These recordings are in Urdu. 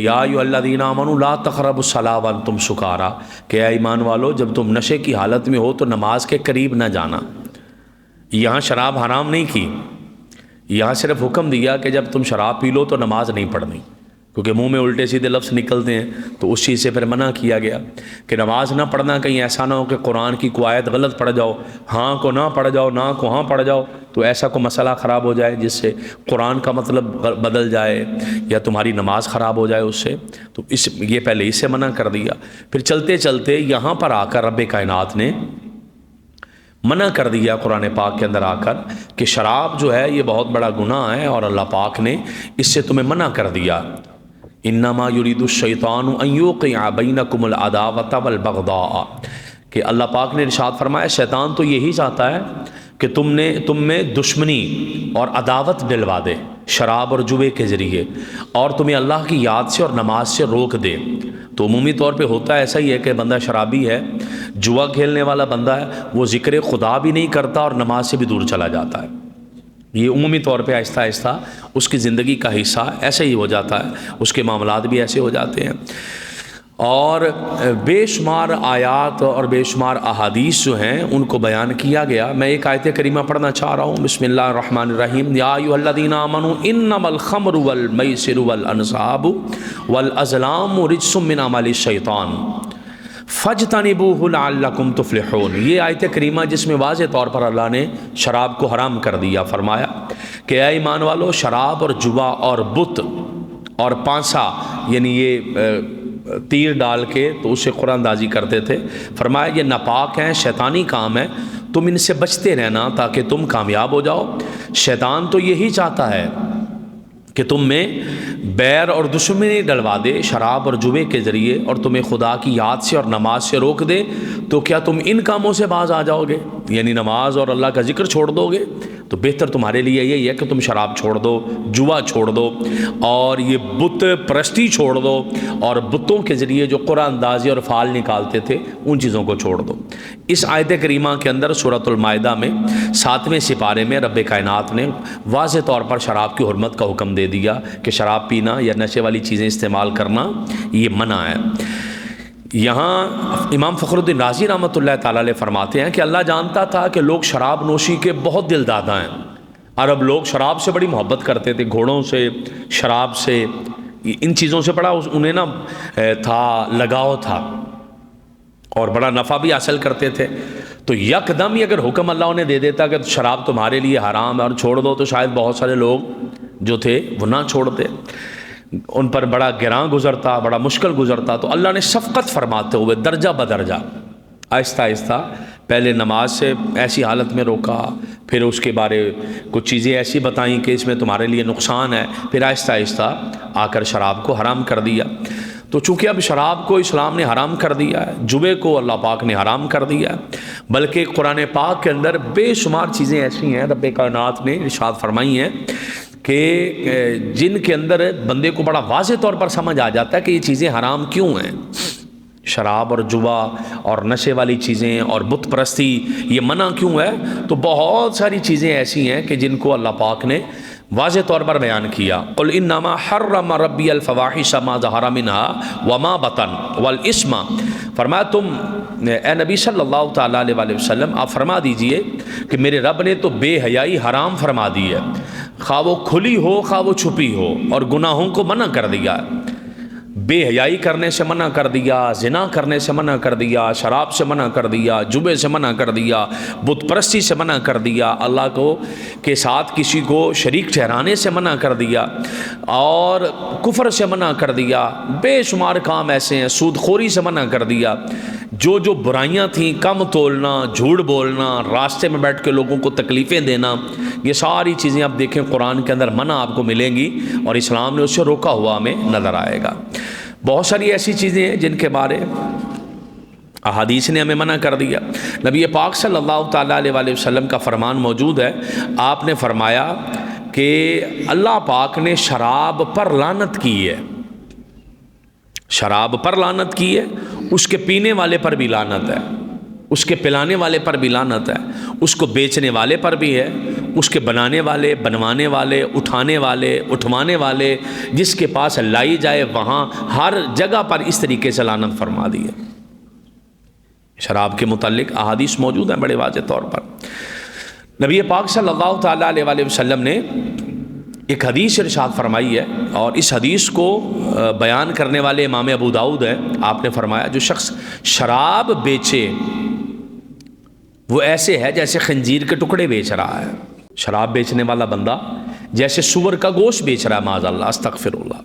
یا ایھا الذین آمنوا لا تقربوا الصلاۃ وانتم سکارا، کہ اے ایمان والو جب تم نشے کی حالت میں ہو تو نماز کے قریب نہ جانا۔ یہاں شراب حرام نہیں کی، یہاں صرف حکم دیا کہ جب تم شراب پی لو تو نماز نہیں پڑھنی، کیونکہ منہ میں الٹے سیدھے لفظ نکلتے ہیں، تو اس چیز سے پھر منع کیا گیا کہ نماز نہ پڑھنا، کہیں ایسا نہ ہو کہ قرآن کی کوئی آیت غلط پڑھ جاؤ، ہاں کو نہ پڑھ جاؤ، نہ کو ہاں پڑھ جاؤ، تو ایسا کوئی مسئلہ خراب ہو جائے جس سے قرآن کا مطلب بدل جائے یا تمہاری نماز خراب ہو جائے اس سے، تو یہ پہلے اس سے منع کر دیا۔ پھر چلتے چلتے یہاں پر آ کر رب کائنات نے منع کر دیا قرآن پاک کے اندر آ کر کہ شراب جو ہے یہ بہت بڑا گناہ ہے، اور اللہ پاک نے اس سے تمہیں منع کر دیا۔ انما یرید الشیطان ان یوقع بینکم العداوۃ والبغضاء، کہ اللہ پاک نے ارشاد فرمایا شیطان تو یہی چاہتا ہے کہ تم میں دشمنی اور عداوت ڈلوا دے شراب اور جوے کے ذریعے، اور تمہیں اللہ کی یاد سے اور نماز سے روک دے۔ تو عمومی طور پہ ہوتا ایسا ہی ہے کہ بندہ شرابی ہے، جوا کھیلنے والا بندہ ہے، وہ ذکر خدا بھی نہیں کرتا اور نماز سے بھی دور چلا جاتا ہے۔ یہ عمومی طور پہ آہستہ آہستہ اس کی زندگی کا حصہ ایسے ہی ہو جاتا ہے، اس کے معاملات بھی ایسے ہو جاتے ہیں۔ اور بے شمار آیات اور بے شمار احادیث جو ہیں ان کو بیان کیا گیا۔ میں ایک آیت کریمہ پڑھنا چاہ رہا ہوں، بسم اللہ الرحمن الرحیم۔ یا ایھا الذین آمنوا انما الخمر والمیسر والانصاب والازلام رجس من عمل الشیطان فاجتنبوہ لعلکم تفلحون۔ یہ آیت کریمہ جس میں واضح طور پر اللہ نے شراب کو حرام کر دیا، فرمایا کہ اے ایمان والو شراب اور جوا اور بت اور پانسا، یعنی یہ تیر ڈال کے تو اسے قرآن اندازی کرتے تھے، فرمایا یہ ناپاک ہیں، شیطانی کام ہے، تم ان سے بچتے رہنا تاکہ تم کامیاب ہو جاؤ۔ شیطان تو یہی چاہتا ہے کہ تم میں بیر اور دشمنی ڈلوا دے شراب اور جوے کے ذریعے، اور تمہیں خدا کی یاد سے اور نماز سے روک دے، تو کیا تم ان کاموں سے باز آ جاؤ گے؟ یعنی نماز اور اللہ کا ذکر چھوڑ دو گے؟ تو بہتر تمہارے لیے یہی ہے کہ تم شراب چھوڑ دو، جوا چھوڑ دو، اور یہ بت پرستی چھوڑ دو، اور بتوں کے ذریعے جو قرآن اندازی اور فعال نکالتے تھے ان چیزوں کو چھوڑ دو۔ اس آیت کریمہ کے اندر سورۃ المائدہ میں 7ویں سپارے میں رب کائنات نے واضح طور پر شراب کی حرمت کا حکم دے دیا کہ شراب پینا یا نشے والی چیزیں استعمال کرنا یہ منع ہے۔ یہاں امام فخر الدین رازی رحمۃ اللہ تعالیٰ علیہ فرماتے ہیں کہ اللہ جانتا تھا کہ لوگ شراب نوشی کے بہت دل دادا ہیں۔ عرب لوگ شراب سے بڑی محبت کرتے تھے، گھوڑوں سے، شراب سے، ان چیزوں سے بڑا انہیں نا تھا لگاؤ تھا، اور بڑا نفع بھی حاصل کرتے تھے۔ تو یکدم ہی اگر حکم اللہ انہیں دے دیتا کہ شراب تمہارے لیے حرام ہے اور چھوڑ دو، تو شاید بہت سارے لوگ جو تھے وہ نہ چھوڑتے، ان پر بڑا گراں گزرتا، بڑا مشکل گزرتا۔ تو اللہ نے شفقت فرماتے ہوئے درجہ بدرجہ آہستہ آہستہ پہلے نماز سے ایسی حالت میں روکا، پھر اس کے بارے کچھ چیزیں ایسی بتائیں کہ اس میں تمہارے لیے نقصان ہے، پھر آہستہ آہستہ آ کر شراب کو حرام کر دیا۔ تو چونکہ اب شراب کو اسلام نے حرام کر دیا ہے، جوے کو اللہ پاک نے حرام کر دیا ہے، بلکہ قرآن پاک کے اندر بے شمار چیزیں ایسی ہیں رب کائنات نے ارشاد فرمائی ہیں کہ جن کے اندر بندے کو بڑا واضح طور پر سمجھ آ جاتا ہے کہ یہ چیزیں حرام کیوں ہیں۔ شراب اور جوا اور نشے والی چیزیں اور بت پرستی یہ منع کیوں ہے؟ تو بہت ساری چیزیں ایسی ہیں کہ جن کو اللہ پاک نے واضح طور پر بیان کیا۔ قل انما حرم ربی الفواحش ما ظہر منها وما بطن والاسم، فرمایا تم اے نبی صلی اللہ تعالیٰ علیہ وآلہ وسلم آپ فرما دیجئے کہ میرے رب نے تو بے حیائی حرام فرما دی ہے، خواہ وہ کھلی ہو خواہ وہ چھپی ہو، اور گناہوں کو منع کر دیا ہے۔ بے حیائی کرنے سے منع کر دیا، زنا کرنے سے منع کر دیا، شراب سے منع کر دیا، جوے سے منع کر دیا، بت پرستی سے منع کر دیا، اللہ کو کے ساتھ کسی کو شریک ٹھہرانے سے منع کر دیا، اور کفر سے منع کر دیا۔ بے شمار کام ایسے ہیں، سود خوری سے منع کر دیا۔ جو برائیاں تھیں، کم تولنا، جھوٹ بولنا، راستے میں بیٹھ کے لوگوں کو تکلیفیں دینا، یہ ساری چیزیں آپ دیکھیں قرآن کے اندر منع آپ کو ملیں گی، اور اسلام نے اس سے روکا ہوا ہمیں نظر آئے گا۔ بہت ساری ایسی چیزیں ہیں جن کے بارے احادیث نے ہمیں منع کر دیا۔ نبی پاک صلی اللہ تعالیٰ علیہ وآلہ وسلم کا فرمان موجود ہے، آپ نے فرمایا کہ اللہ پاک نے شراب پر لعنت کی ہے، شراب پر لعنت کی ہے، اس کے پینے والے پر بھی لعنت ہے۔ اس کے پلانے والے پر بھی لعنت ہے، اس کو بیچنے والے پر بھی ہے، اس کے بنانے والے، بنوانے والے، اٹھانے والے، اٹھوانے والے، جس کے پاس لائی جائے وہاں ہر جگہ پر اس طریقے سے لعنت فرما دی ہے۔ شراب کے متعلق احادیث موجود ہیں بڑے واضح طور پر۔ نبی پاک صلی اللہ تعالیٰ علیہ وسلم نے ایک حدیث ارشاد فرمائی ہے، اور اس حدیث کو بیان کرنے والے امام ابو داؤد ہیں۔ آپ نے فرمایا جو شخص شراب بیچے وہ ایسے ہے جیسے خنزیر کے ٹکڑے بیچ رہا ہے۔ شراب بیچنے والا بندہ جیسے سور کا گوشت بیچ رہا ہے، معاذ اللہ، استغفر اللہ۔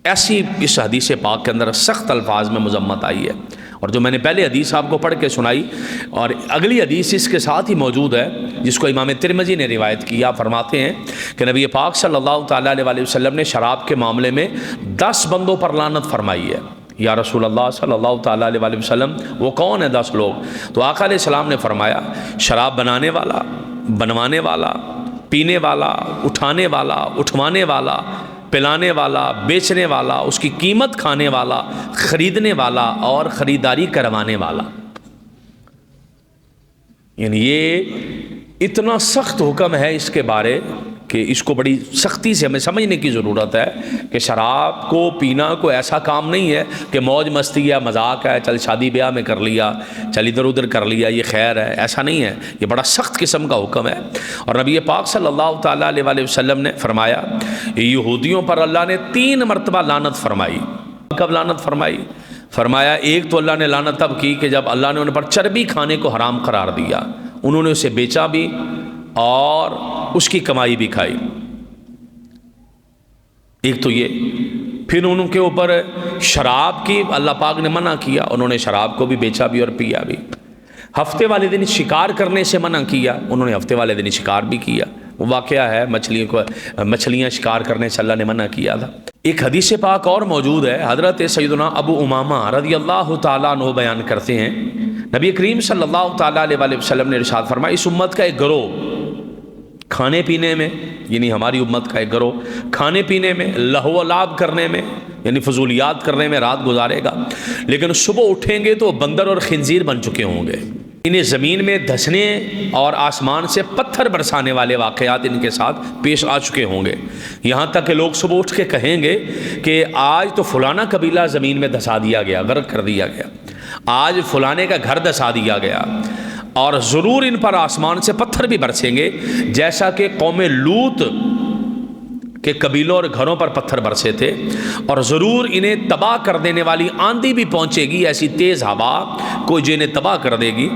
ایسی اس حدیث پاک کے اندر سخت الفاظ میں مذمت آئی ہے، اور جو میں نے پہلے حدیث آپ کو پڑھ کے سنائی، اور اگلی حدیث اس کے ساتھ ہی موجود ہے جس کو امام ترمذی نے روایت کیا، فرماتے ہیں کہ نبی پاک صلی اللہ تعالیٰ علیہ وسلم نے شراب کے معاملے میں 10 بندوں پر لعنت فرمائی ہے۔ یا رسول اللہ صلی اللہ تعالیٰ علیہ وسلم وہ کون ہیں 10 لوگ؟ تو آقا علیہ السلام نے فرمایا شراب بنانے والا، بنوانے والا، پینے والا، اٹھانے والا، اٹھوانے والا، پلانے والا، بیچنے والا، اس کی قیمت کھانے والا، خریدنے والا اور خریداری کروانے والا۔ یعنی یہ اتنا سخت حکم ہے اس کے بارے کہ اس کو بڑی سختی سے ہمیں سمجھنے کی ضرورت ہے کہ شراب کو پینا کوئی ایسا کام نہیں ہے کہ موج مستی ہے، مذاق ہے، چل شادی بیاہ میں کر لیا، چل ادھر ادھر کر لیا، یہ خیر ہے، ایسا نہیں ہے۔ یہ بڑا سخت قسم کا حکم ہے۔ اور نبی پاک صلی اللہ تعالیٰ علیہ وسلم نے فرمایا یہودیوں پر اللہ نے 3 مرتبہ لعنت فرمائی۔ کب لعنت فرمائی؟ فرمایا ایک تو اللہ نے لعنت تب کی کہ جب اللہ نے ان پر چربی کھانے کو حرام قرار دیا، انہوں نے اسے بیچا بھی اور اس کی کمائی بھی کھائی، ایک تو یہ۔ پھر ان کے اوپر شراب کی اللہ پاک نے منع کیا، انہوں نے شراب کو بھی بیچا بھی اور پیا بھی۔ ہفتے والے دن شکار کرنے سے منع کیا، انہوں نے ہفتے والے دن شکار بھی کیا، وہ واقعہ ہے مچھلیاں شکار کرنے سے اللہ نے منع کیا تھا۔ ایک حدیث پاک اور موجود ہے، حضرت سیدنا ابو امامہ رضی اللہ تعالیٰ عنہ بیان کرتے ہیں نبی کریم صلی اللہ تعالیٰ علیہ وسلم نے ارشاد فرمایا اس امت کا ایک گروہ کھانے پینے میں، یعنی ہماری امت کا ایک گروہ کھانے پینے میں، لہو و لعب کرنے میں، یعنی فضولیات کرنے میں رات گزارے گا، لیکن صبح اٹھیں گے تو بندر اور خنزیر بن چکے ہوں گے۔ انہیں زمین میں دھسنے اور آسمان سے پتھر برسانے والے واقعات ان کے ساتھ پیش آ چکے ہوں گے، یہاں تک کہ لوگ صبح اٹھ کے کہیں گے کہ آج تو فلانا قبیلہ زمین میں دھسا دیا گیا، غرق کر دیا گیا، آج فلانے کا گھر دھسا دیا گیا، اور ضرور ان پر آسمان سے پتھر بھی برسیں گے جیسا کہ قوم لوط کے قبیلوں اور گھروں پر پتھر برسے تھے، اور ضرور انہیں تباہ کر دینے والی آندھی بھی پہنچے گی، ایسی تیز ہوا کوئی جو انہیں تباہ کر دے گی،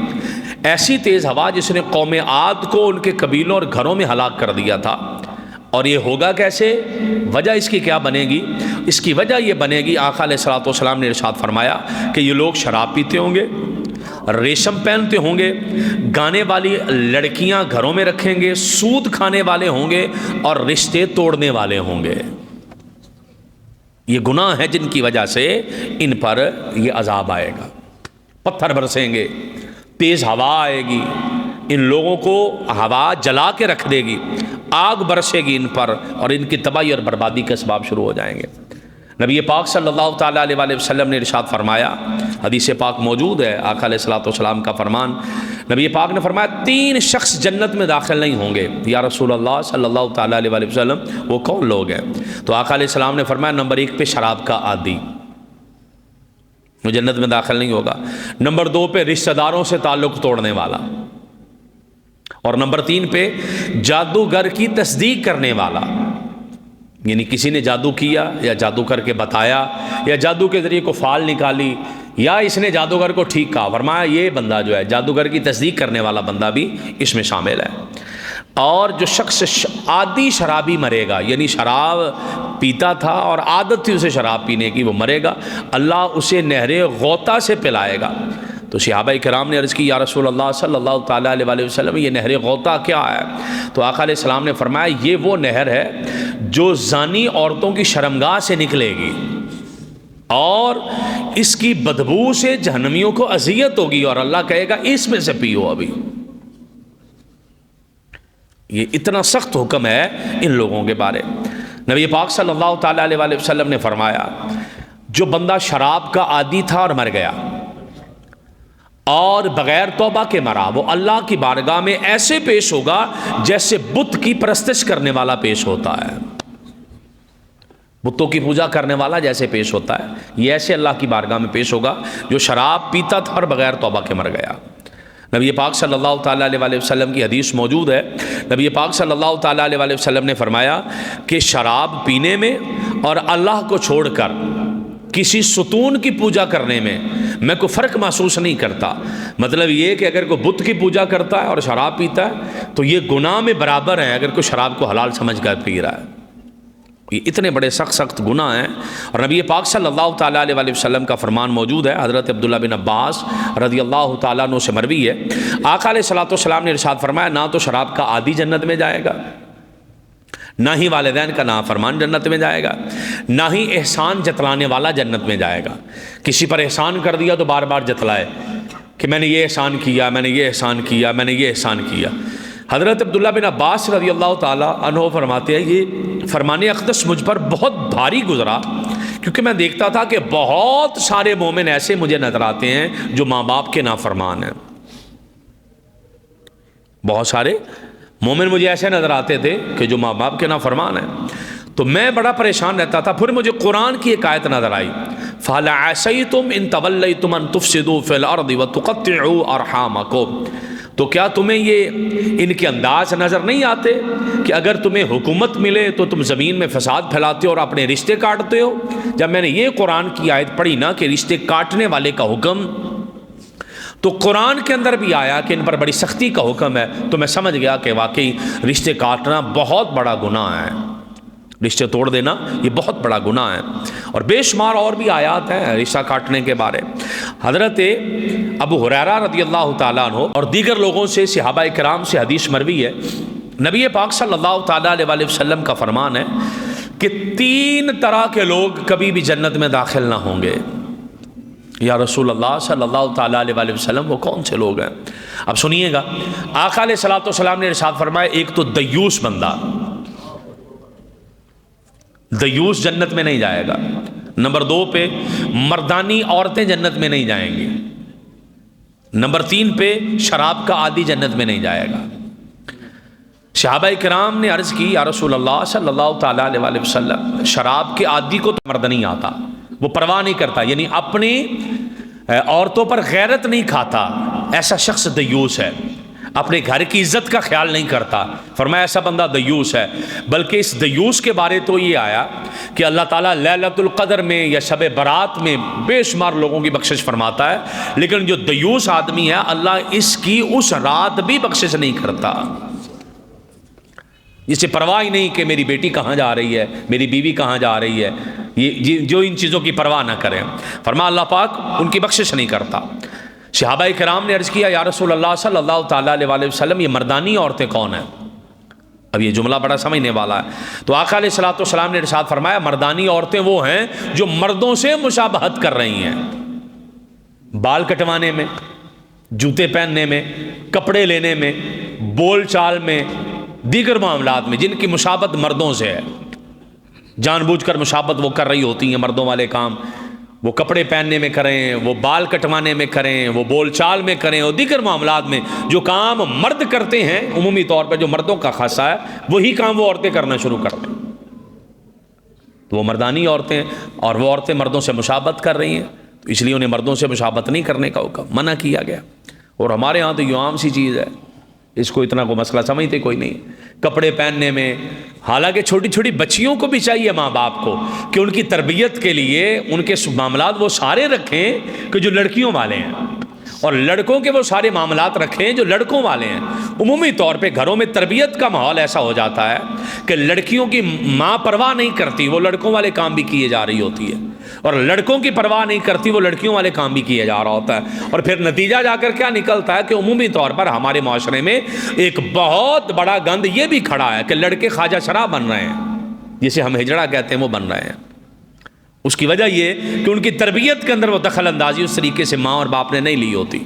ایسی تیز ہوا جس نے قوم عاد کو ان کے قبیلوں اور گھروں میں ہلاک کر دیا تھا۔ اور یہ ہوگا کیسے؟ وجہ اس کی کیا بنے گی؟ اس کی وجہ یہ بنے گی، آقا علیہ الصلوۃ والسلام نے ارشاد فرمایا کہ یہ لوگ شراب پیتے ہوں گے، ریشم پہنتے ہوں گے، گانے والی لڑکیاں گھروں میں رکھیں گے، سود کھانے والے ہوں گے اور رشتے توڑنے والے ہوں گے۔ یہ گناہ ہیں جن کی وجہ سے ان پر یہ عذاب آئے گا، پتھر برسیں گے، تیز ہوا آئے گی، ان لوگوں کو ہوا جلا کے رکھ دے گی، آگ برسے گی ان پر، اور ان کی تباہی اور بربادی کے اسباب شروع ہو جائیں گے۔ نبی پاک صلی اللہ تعالیٰ علیہ وسلم نے ارشاد فرمایا، حدیث پاک موجود ہے، آقا علیہ الصلوۃ والسلام کا فرمان، نبی پاک نے فرمایا 3 شخص جنت میں داخل نہیں ہوں گے۔ یا رسول اللہ صلی اللہ تعالیٰ علیہ وسلم وہ کون لوگ ہیں؟ تو آقا علیہ السلام نے فرمایا نمبر 1 پہ شراب کا عادی، وہ جنت میں داخل نہیں ہوگا۔ نمبر 2 پہ رشتہ داروں سے تعلق توڑنے والا، اور نمبر 3 پہ جادوگر کی تصدیق کرنے والا، یعنی کسی نے جادو کیا یا جادو کر کے بتایا یا جادو کے ذریعے کو فال نکالی یا اس نے جادوگر کو ٹھیک کہا، فرمایا یہ بندہ جو ہے جادوگر کی تصدیق کرنے والا بندہ بھی اس میں شامل ہے۔ اور جو شخص عادی شرابی مرے گا، یعنی شراب پیتا تھا اور عادت تھی اسے شراب پینے کی، وہ مرے گا، اللہ اسے نہر غوطہ سے پلائے گا۔ تو صحابہ کرام نے عرض کی یا رسول اللہ صلی اللہ تعالیٰ علیہ وسلم یہ نہر غوطہ کیا ہے؟ تو آقا علیہ السلام نے فرمایا یہ وہ نہر ہے جو زانی عورتوں کی شرمگاہ سے نکلے گی، اور اس کی بدبو سے جہنمیوں کو اذیت ہوگی، اور اللہ کہے گا اس میں سے پیو ابھی۔ یہ اتنا سخت حکم ہے ان لوگوں کے بارے۔ نبی پاک صلی اللہ تعالیٰ علیہ وسلم نے فرمایا جو بندہ شراب کا عادی تھا اور مر گیا، اور بغیر توبہ کے مرا وہ اللہ کی بارگاہ میں ایسے پیش ہوگا جیسے بت کی پرستش کرنے والا پیش ہوتا ہے، بتوں کی پوجا کرنے والا جیسے پیش ہوتا ہے، یہ ایسے اللہ کی بارگاہ میں پیش ہوگا جو شراب پیتا تھا اور بغیر توبہ کے مر گیا۔ نبی پاک صلی اللہ تعالیٰ علیہ وآلہ وسلم کی حدیث موجود ہے، نبی پاک صلی اللہ تعالیٰ علیہ وآلہ وسلم نے فرمایا کہ شراب پینے میں اور اللہ کو چھوڑ کر کسی ستون کی پوجا کرنے میں کوئی فرق محسوس نہیں کرتا۔ مطلب یہ کہ اگر کوئی بت کی پوجا کرتا ہے اور شراب پیتا ہے تو یہ گناہ میں برابر ہے اگر کوئی شراب کو حلال سمجھ کر پی رہا ہے۔ یہ اتنے بڑے سخت گناہ ہیں، اور نبی پاک صلی اللہ تعالیٰ علیہ وآلہ وسلم کا فرمان موجود ہے، حضرت عبداللہ بن عباس رضی اللہ تعالیٰ عنہ سے مروی ہے، آقا علیہ الصلوۃ والسلام نے ارشاد فرمایا نہ تو شراب کا عادی جنت میں جائے گا، نہ ہی والدین کا نافرمان جنت میں جائے گا، نہ ہی احسان جتلانے والا جنت میں جائے گا۔ کسی پر احسان کر دیا تو بار بار جتلائے کہ میں نے یہ احسان کیا، میں نے یہ احسان کیا، میں نے یہ احسان کیا۔ حضرت عبداللہ بن عباس رضی اللہ تعالیٰ عنہ فرماتے ہیں یہ فرمان اقدس مجھ پر بہت بھاری گزرا، کیونکہ میں دیکھتا تھا کہ بہت سارے مومن ایسے مجھے نظر آتے ہیں جو ماں باپ کے نافرمان ہیں، بہت سارے مومن مجھے ایسے نظر آتے تھے کہ جو ماں باپ کے نافرمان ہیں، تو میں بڑا پریشان رہتا تھا۔ پھر مجھے قرآن کی ایک آیت نظر آئی، فَهَلْ عَسَيْتُمْ إِن تَوَلَّيْتُمْ أَن تُفْسِدُوا فِي الْأَرْضِ وَتُقَطِّعُوا أَرْحَامَكُمْ، تو کیا تمہیں یہ ان کے انداز نظر نہیں آتے کہ اگر تمہیں حکومت ملے تو تم زمین میں فساد پھیلاتے ہو اور اپنے رشتے کاٹتے ہو؟ جب میں نے یہ قرآن کی آیت پڑھی نا کہ رشتے کاٹنے والے کا حکم، تو قرآن کے اندر بھی آیا کہ ان پر بڑی سختی کا حکم ہے، تو میں سمجھ گیا کہ واقعی رشتے کاٹنا بہت بڑا گناہ ہے، رشتے توڑ دینا یہ بہت بڑا گناہ ہے۔ اور بے شمار اور بھی آیات ہیں رشتہ کاٹنے کے بارے۔ حضرت ابو ہریرہ رضی اللہ تعالیٰ عنہ اور دیگر لوگوں سے صحابہ کرام سے حدیث مروی ہے، نبی پاک صلی اللہ تعالیٰ علیہ وآلہ وسلم کا فرمان ہے کہ 3 طرح کے لوگ کبھی بھی جنت میں داخل نہ ہوں گے۔ یا رسول اللہ صلی اللہ تعالیٰ علیہ وآلہ وسلم وہ کون سے لوگ ہیں؟ اب سنیے گا، آقا علیہ الصلوۃ والسلام نے ارشاد فرمایا ایک تو دیوس بندہ، دیوس جنت میں نہیں جائے گا۔ نمبر 2 پہ مردانی عورتیں جنت میں نہیں جائیں گی۔ نمبر 3 پہ شراب کا عادی جنت میں نہیں جائے گا۔ صحابہ کرام نے عرض کی یا رسول اللہ صلی اللہ تعالیٰ علیہ وآلہ وسلم، شراب کے عادی کو تو مرد نہیں آتا، وہ پرواہ نہیں کرتا، یعنی اپنی عورتوں پر غیرت نہیں کھاتا، ایسا شخص دیوس ہے، اپنے گھر کی عزت کا خیال نہیں کرتا، فرمایا ایسا بندہ دیوس ہے۔ بلکہ اس دیوس کے بارے تو یہ آیا کہ اللہ تعالیٰ لیلۃ القدر میں یا شب برات میں بے شمار لوگوں کی بخشش فرماتا ہے، لیکن جو دیوس آدمی ہے اللہ اس کی اس رات بھی بخشش نہیں کرتا، اسے پرواہ ہی نہیں کہ میری بیٹی کہاں جا رہی ہے، میری بیوی کہاں جا رہی ہے، یہ جو ان چیزوں کی پرواہ نہ کریں، فرمایا اللہ پاک ان کی بخشش نہیں کرتا۔ صحابہ کرام نے عرض کیا یا رسول اللہ صلی اللہ تعالیٰ علیہ وآلہ وسلم یہ مردانی عورتیں کون ہیں؟ اب یہ جملہ بڑا سمجھنے والا ہے، تو آقا علیہ الصلوۃ والسلام نے ارشاد فرمایا مردانی عورتیں وہ ہیں جو مردوں سے مشابہت کر رہی ہیں، بال کٹوانے میں، جوتے پہننے میں، کپڑے لینے میں، بول چال میں، دیگر معاملات میں، جن کی مشابہت مردوں سے ہے، جان بوجھ کر مشابہت وہ کر رہی ہوتی ہیں، مردوں والے کام وہ کپڑے پہننے میں کریں، وہ بال کٹوانے میں کریں، وہ بول چال میں کریں، اور دیگر معاملات میں جو کام مرد کرتے ہیں عمومی طور پر جو مردوں کا خاصہ ہے وہی کام وہ عورتیں کرنا شروع کر دیں، تو وہ مردانی عورتیں، اور وہ عورتیں مردوں سے مشابہت کر رہی ہیں، تو اس لیے انہیں مردوں سے مشابہت نہیں کرنے کا حکم منع کیا گیا۔ اور ہمارے ہاں تو یہ عام سی چیز ہے، اس کو اتنا کوئی مسئلہ سمجھتے کوئی نہیں، کپڑے پہننے میں، حالانکہ چھوٹی چھوٹی بچیوں کو بھی چاہیے ماں باپ کو کہ ان کی تربیت کے لیے ان کے معاملات وہ سارے رکھیں کہ جو لڑکیوں والے ہیں، اور لڑکوں کے وہ سارے معاملات رکھیں جو لڑکوں والے ہیں۔ عمومی طور پہ گھروں میں تربیت کا ماحول ایسا ہو جاتا ہے کہ لڑکیوں کی ماں پرواہ نہیں کرتی، وہ لڑکوں والے کام بھی کیے جا رہی ہوتی ہے، اور لڑکوں کی پرواہ نہیں کرتی، وہ لڑکیوں والے کام بھی کیے جا رہا ہوتا ہے، اور پھر نتیجہ جا کر کیا نکلتا ہے کہ عمومی طور پر ہمارے معاشرے میں ایک بہت بڑا گند یہ بھی کھڑا ہے کہ لڑکے خواجہ سرا بن رہے ہیں، جسے ہم ہجڑا کہتے ہیں وہ بن رہے ہیں۔ اس کی وجہ یہ کہ ان کی تربیت کے اندر وہ دخل اندازی اس طریقے سے ماں اور باپ نے نہیں لی ہوتی،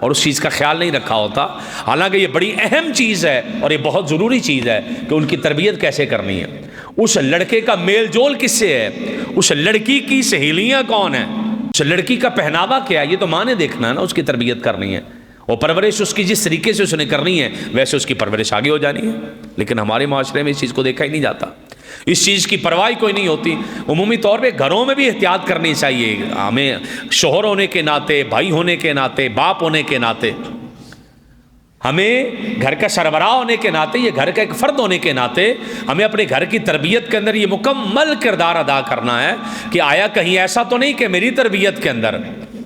اور اس چیز کا خیال نہیں رکھا ہوتا، حالانکہ یہ بڑی اہم چیز ہے اور یہ بہت ضروری چیز ہے کہ ان کی تربیت کیسے کرنی ہے، اس لڑکے کا میل جول کس سے ہے، اس لڑکی کی سہیلیاں کون ہیں، اچھا لڑکی کا پہناوا کیا ہے یہ تو ماں نے دیکھنا ہے نا، اس کی تربیت کرنی ہے، اور پرورش اس کی جس طریقے سے اس نے کرنی ہے ویسے اس کی پرورش آگے ہو جانی ہے۔ لیکن ہمارے معاشرے میں اس چیز کو دیکھا ہی نہیں جاتا، اس چیز کی پرواہ کوئی نہیں ہوتی۔ عمومی طور پہ گھروں میں بھی احتیاط کرنی چاہیے، ہمیں شوہر ہونے کے ناطے، بھائی ہونے کے ناطے، باپ ہونے کے ناطے، ہمیں گھر کا سربراہ ہونے کے ناطے، یہ گھر کا ایک فرد ہونے کے ناطے ہمیں اپنے گھر کی تربیت کے اندر یہ مکمل کردار ادا کرنا ہے کہ آیا کہیں ایسا تو نہیں کہ میری تربیت کے اندر،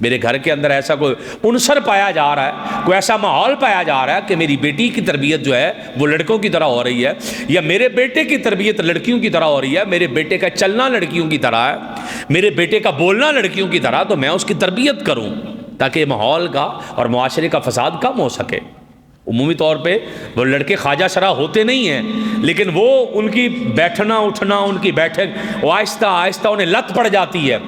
میرے گھر کے اندر ایسا کوئی عنصر پایا جا رہا ہے، کوئی ایسا ماحول پایا جا رہا ہے کہ میری بیٹی کی تربیت جو ہے وہ لڑکوں کی طرح ہو رہی ہے، یا میرے بیٹے کی تربیت لڑکیوں کی طرح ہو رہی ہے، میرے بیٹے کا چلنا لڑکیوں کی طرح ہے، میرے بیٹے کا بولنا لڑکیوں کی طرح، تو میں اس کی تربیت کروں تاکہ ماحول کا اور معاشرے کا فساد کم ہو سکے۔ عمومی طور پہ وہ لڑکے خواجہ سرا ہوتے نہیں ہیں، لیکن وہ ان کی بیٹھنا اٹھنا، ان کی بیٹھک وہ آہستہ آہستہ انہیں لت پڑ جاتی ہے،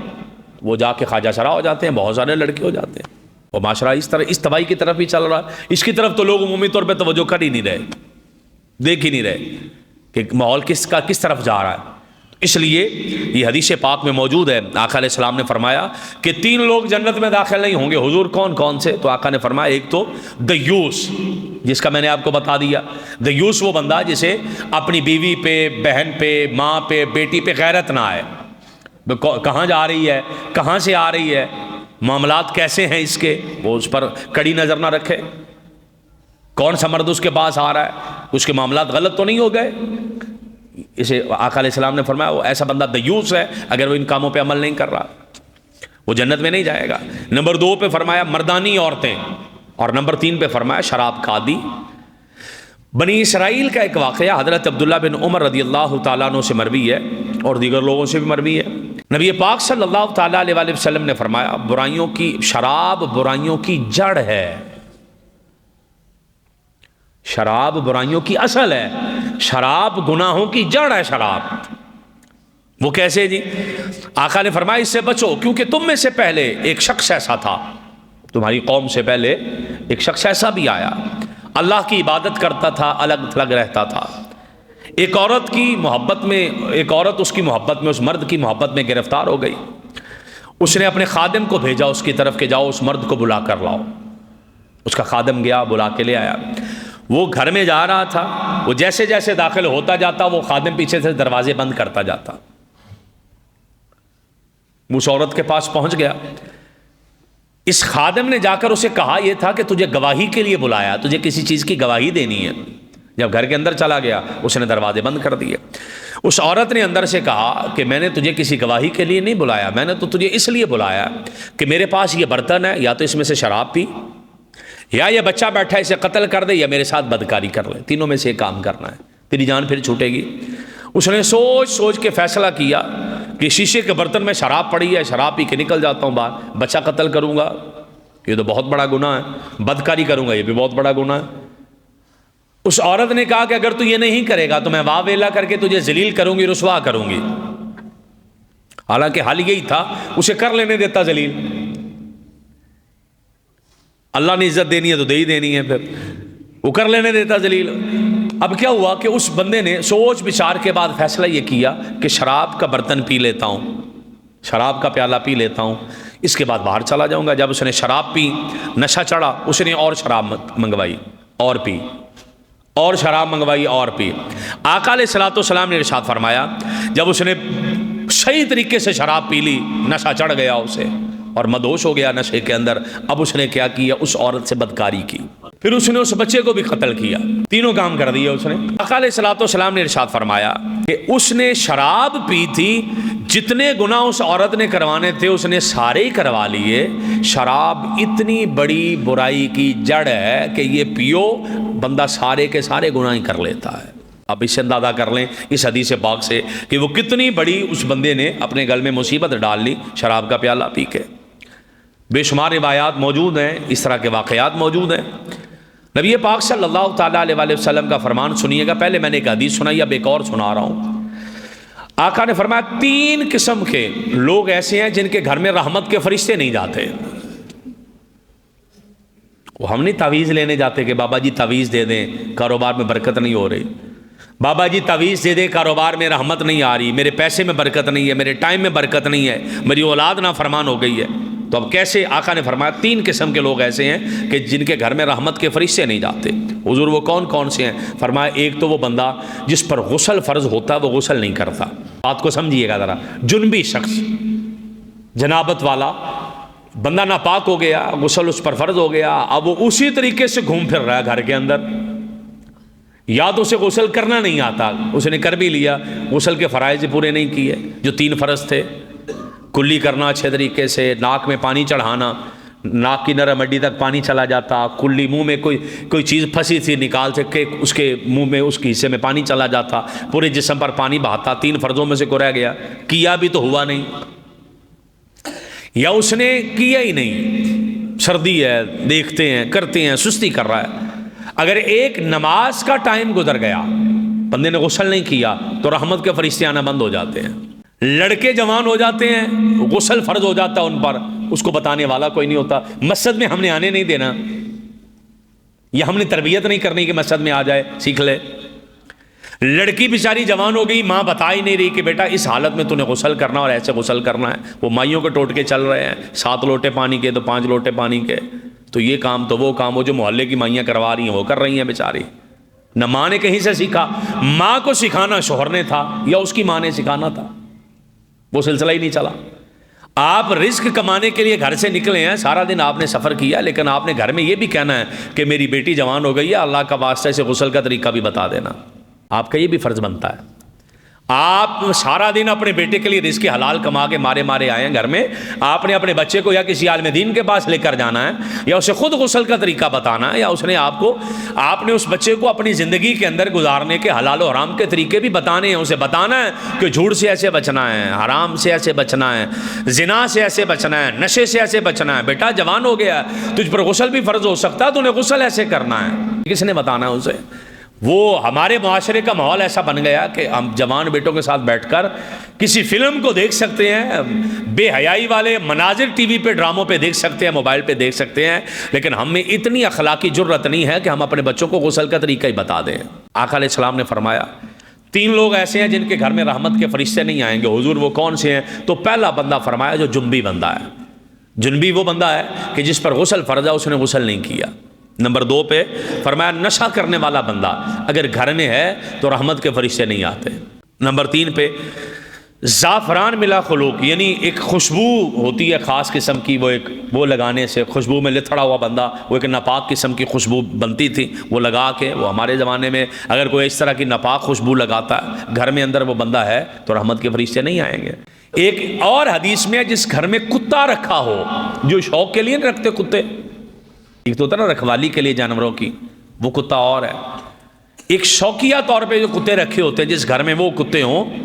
وہ جا کے خواجہ سرا ہو جاتے ہیں، بہت سارے لڑکے ہو جاتے ہیں، اور معاشرہ اس طرح اس تباہی کی طرف ہی چل رہا ہے۔ اس کی طرف تو لوگ عمومی طور پہ توجہ کر ہی نہیں رہے، دیکھ ہی نہیں رہے کہ ماحول کس طرف جا رہا ہے۔ اس لیے یہ حدیث پاک میں موجود ہے، آقا علیہ السلام نے فرمایا کہ 3 لوگ جنت میں داخل نہیں ہوں گے۔ حضور کون کون سے؟ تو آقا نے فرمایا ایک تو دیوس، جس کا میں نے آپ کو بتا دیا، دیوس وہ بندہ جسے اپنی بیوی پہ، بہن پہ، ماں پہ، بیٹی پہ غیرت نہ آئے، کہاں جا رہی ہے، کہاں سے آ رہی ہے، معاملات کیسے ہیں اس کے، وہ اس پر کڑی نظر نہ رکھے، کون سا مرد اس کے پاس آ رہا ہے، اس کے معاملات غلط تو نہیں ہو گئے۔ اسے آقا علیہ السلام نے فرمایا وہ ایسا بندہ دیوس ہے، اگر وہ ان کاموں پہ عمل نہیں کر رہا وہ جنت میں نہیں جائے گا۔ نمبر 2 پہ فرمایا مردانی عورتیں، اور نمبر 3 پہ فرمایا شراب کھادی۔ بنی اسرائیل کا ایک واقعہ حضرت عبداللہ بن عمر رضی اللہ تعالیٰ عنہ سے مروی ہے، اور دیگر لوگوں سے بھی مروی ہے۔ نبی پاک صلی اللہ تعالیٰ علیہ وآلہ وسلم نے فرمایا شراب برائیوں کی جڑ ہے، شراب برائیوں کی اصل ہے، شراب گناہوں کی جڑ ہے شراب۔ وہ کیسے جی؟ آقا نے فرمایا اس سے بچو، کیونکہ تم میں سے پہلے ایک شخص ایسا تھا، تمہاری قوم سے پہلے ایک شخص ایسا بھی آیا، اللہ کی عبادت کرتا تھا، الگ تھلگ رہتا تھا، ایک عورت کی محبت میں، ایک عورت اس کی محبت میں، اس مرد کی محبت میں گرفتار ہو گئی۔ اس نے اپنے خادم کو بھیجا اس کی طرف کہ جاؤ اس مرد کو بلا کر لاؤ۔ اس کا خادم گیا، بلا کے لے آیا۔ وہ گھر میں جا رہا تھا، وہ جیسے جیسے داخل ہوتا جاتا وہ خادم پیچھے سے دروازے بند کرتا جاتا، اس عورت کے پاس پہنچ گیا۔ اس خادم نے جا کر اسے کہا یہ تھا کہ تجھے گواہی کے لیے بلایا، تجھے کسی چیز کی گواہی دینی ہے۔ جب گھر کے اندر چلا گیا اس نے دروازے بند کر دیے۔ اس عورت نے اندر سے کہا کہ میں نے تجھے کسی گواہی کے لیے نہیں بلایا، میں نے تو تجھے اس لیے بلایا کہ میرے پاس یہ برتن ہے، یا تو اس میں سے شراب پی، یا یہ بچہ بیٹھا اسے قتل کر دے، یا میرے ساتھ بدکاری کر لے، تینوں میں سے ایک کام کرنا ہے، تیری جان پھر چھوٹے گی۔ اس نے سوچ سوچ کے فیصلہ کیا کہ شیشے کے برتن میں شراب پڑی ہے، شراب پی کے نکل جاتا ہوں باہر، بچہ قتل کروں گا یہ تو بہت بڑا گناہ ہے، بدکاری کروں گا یہ بھی بہت بڑا گناہ ہے۔ اس عورت نے کہا کہ اگر تو یہ نہیں کرے گا تو میں واہ ویلا کر کے تجھے ذلیل کروں گی، رسوا کروں گی۔ حالانکہ حال یہی تھا اسے کر لینے دیتا ذلیل، اللہ نے عزت دینی ہے تو دے ہی دینی ہے، پھر وہ کر لینے دیتا ذلیل۔ اب کیا ہوا کہ اس بندے نے سوچ بچار کے بعد فیصلہ یہ کیا کہ شراب کا برتن پی لیتا ہوں، شراب کا پیالہ پی لیتا ہوں، اس کے بعد باہر چلا جاؤں گا۔ جب اس نے شراب پی، نشہ چڑھا، اس نے اور شراب منگوائی اور پی، اور شراب منگوائی اور پی۔ آقا علیہ الصلوۃ والسلام نے ارشاد فرمایا جب اس نے صحیح طریقے سے شراب پی لی، نشہ چڑھ گیا اسے اور مدہوش ہو گیا نشے کے اندر، اب اس نے کیا کیا؟ اس عورت سے بدکاری کی، پھر اس نے اس بچے کو بھی قتل کیا، تینوں کام کر دیے اس نے۔ آقا علیہ الصلوۃ والسلام نے ارشاد فرمایا کہ اس نے شراب پی تھی، جتنے گناہ اس عورت نے کروانے تھے اس نے سارے ہی کروا لیے۔ شراب اتنی بڑی برائی کی جڑ ہے کہ یہ پیو بندہ سارے کے سارے گناہ ہی کر لیتا ہے۔ اب اس سے اندازہ کر لیں اس حدیث پاک سے کہ وہ کتنی بڑی اس بندے نے اپنے گل میں مصیبت ڈال لی شراب کا پیالہ پی کے۔ بے شمار روایات موجود ہیں، اس طرح کے واقعات موجود ہیں۔ نبی پاک صلی اللہ تعالیٰ علیہ وآلہ وسلم کا فرمان سنیے گا۔ پہلے میں نے ایک حدیث سنائی، اب ایک اور سنا رہا ہوں۔ آقا نے فرمایا 3 قسم کے لوگ ایسے ہیں جن کے گھر میں رحمت کے فرشتے نہیں جاتے۔ وہ ہم نہیں تعویذ لینے جاتے کہ بابا جی تعویذ دے دیں کاروبار میں برکت نہیں ہو رہی، بابا جی تعویذ دے دیں کاروبار میں رحمت نہیں آ رہی، میرے پیسے میں برکت نہیں ہے، میرے ٹائم میں برکت نہیں ہے، میری اولاد نافرمان ہو گئی ہے۔ تو اب کیسے؟ آقا نے فرمایا 3 قسم کے لوگ ایسے ہیں کہ جن کے گھر میں رحمت کے فرشتے نہیں جاتے۔ حضور وہ کون کون سے ہیں؟ فرمایا ایک تو وہ بندہ جس پر غسل فرض ہوتا ہے وہ غسل نہیں کرتا، بات کو سمجھیے گا ذرا، جنبی شخص، جنابت والا بندہ ناپاک ہو گیا، غسل اس پر فرض ہو گیا، اب وہ اسی طریقے سے گھوم پھر رہا ہے گھر کے اندر، یا تو اسے غسل کرنا نہیں آتا، اس نے کر بھی لیا، غسل کے فرائض پورے نہیں کیے جو 3 فرض تھے، کلی کرنا اچھے طریقے سے، ناک میں پانی چڑھانا، ناک کی نرم ہڈی تک پانی چلا جاتا، کلی منہ میں کوئی چیز پھنسی تھی نکال سے کہ اس کے منہ میں اس کے حصے میں پانی چلا جاتا، پورے جسم پر پانی بہاتا، 3 فرضوں میں سے کوئی رہ گیا، کیا بھی تو ہوا نہیں، یا اس نے کیا ہی نہیں، سردی ہے، دیکھتے ہیں کرتے ہیں، سستی کر رہا ہے۔ اگر ایک نماز کا ٹائم گزر گیا، بندے نے غسل نہیں کیا، تو رحمت کے فرشتے آنا بند ہو جاتے ہیں۔ لڑکے جوان ہو جاتے ہیں، غسل فرض ہو جاتا ہے ان پر، اس کو بتانے والا کوئی نہیں ہوتا، مسجد میں ہم نے آنے نہیں دینا، یا ہم نے تربیت نہیں کرنی کہ مسجد میں آ جائے سیکھ لے۔ لڑکی بیچاری جوان ہو گئی، ماں بتا ہی نہیں رہی کہ بیٹا اس حالت میں تو نے غسل کرنا اور ایسے غسل کرنا ہے، وہ مائیوں کے ٹوٹ کے چل رہے ہیں، 7 لوٹے پانی کے تو 5 لوٹے پانی کے، تو یہ کام تو وہ کام، وہ جو محلے کی مائیاں کروا رہی ہیں وہ کر رہی ہیں بیچاری۔ نہ ماں نے کہیں سے سیکھا، ماں کو سکھانا شوہر نے تھا یا اس کی ماں نے سکھانا تھا، وہ سلسلہ ہی نہیں چلا۔ آپ رزق کمانے کے لیے گھر سے نکلے ہیں، سارا دن آپ نے سفر کیا، لیکن آپ نے گھر میں یہ بھی کہنا ہے کہ میری بیٹی جوان ہو گئی ہے، اللہ کا واسطہ سے غسل کا طریقہ بھی بتا دینا، آپ کا یہ بھی فرض بنتا ہے۔ آپ سارا دن اپنے بیٹے کے لیے رزق حلال کما کے مارے آئے ہیں گھر میں، آپ نے اپنے بچے کو یا کسی عالم دین کے پاس لے کر جانا ہے، یا اسے خود غسل کا طریقہ بتانا ہے، یا اس نے آپ نے اس بچے کو اپنی زندگی کے اندر گزارنے کے حلال و حرام کے طریقے بھی بتانے ہیں، اسے بتانا ہے کہ جھوٹ سے ایسے بچنا ہے، حرام سے ایسے بچنا ہے، زنا سے ایسے بچنا ہے، نشے سے ایسے بچنا ہے، بیٹا جوان ہو گیا ہے، تجھ پر غسل بھی فرض ہو سکتا ہے، تو انہیں غسل ایسے کرنا ہے، کس نے بتانا ہے اسے؟ وہ ہمارے معاشرے کا ماحول ایسا بن گیا کہ ہم جوان بیٹوں کے ساتھ بیٹھ کر کسی فلم کو دیکھ سکتے ہیں، بے حیائی والے مناظر ٹی وی پہ ڈراموں پہ دیکھ سکتے ہیں، موبائل پہ دیکھ سکتے ہیں، لیکن ہم میں اتنی اخلاقی جرت نہیں ہے کہ ہم اپنے بچوں کو غسل کا طریقہ ہی بتا دیں۔ آقا علیہ السلام نے فرمایا 3 لوگ ایسے ہیں جن کے گھر میں رحمت کے فرشتے نہیں آئیں گے۔ حضور وہ کون سے ہیں؟ تو پہلا بندہ فرمایا جو جنبی بندہ ہے، جنبی وہ بندہ ہے کہ جس پر غسل فرض ہے اس نے غسل نہیں کیا۔ نمبر 2 پہ فرمایا نشہ کرنے والا بندہ اگر گھر میں ہے تو رحمت کے فرشتے نہیں آتے۔ نمبر 3 پہ زعفران ملا خلوق، یعنی ایک خوشبو ہوتی ہے خاص قسم کی، وہ لگانے سے خوشبو میں لتھڑا ہوا بندہ، وہ ایک ناپاک قسم کی خوشبو بنتی تھی، وہ لگا کے، وہ ہمارے زمانے میں اگر کوئی اس طرح کی ناپاک خوشبو لگاتا ہے گھر میں اندر وہ بندہ ہے تو رحمت کے فرشتے نہیں آئیں گے۔ ایک اور حدیث میں جس گھر میں کتا رکھا ہو، جو شوق کے لیے نہیں رکھتے کتے، ایک تو ہوتا نا رکھوالی کے لیے جانوروں کی، وہ کتا اور ہے، ایک شوقیہ طور پہ جو کتے رکھے ہوتے ہیں جس گھر میں وہ کتے ہوں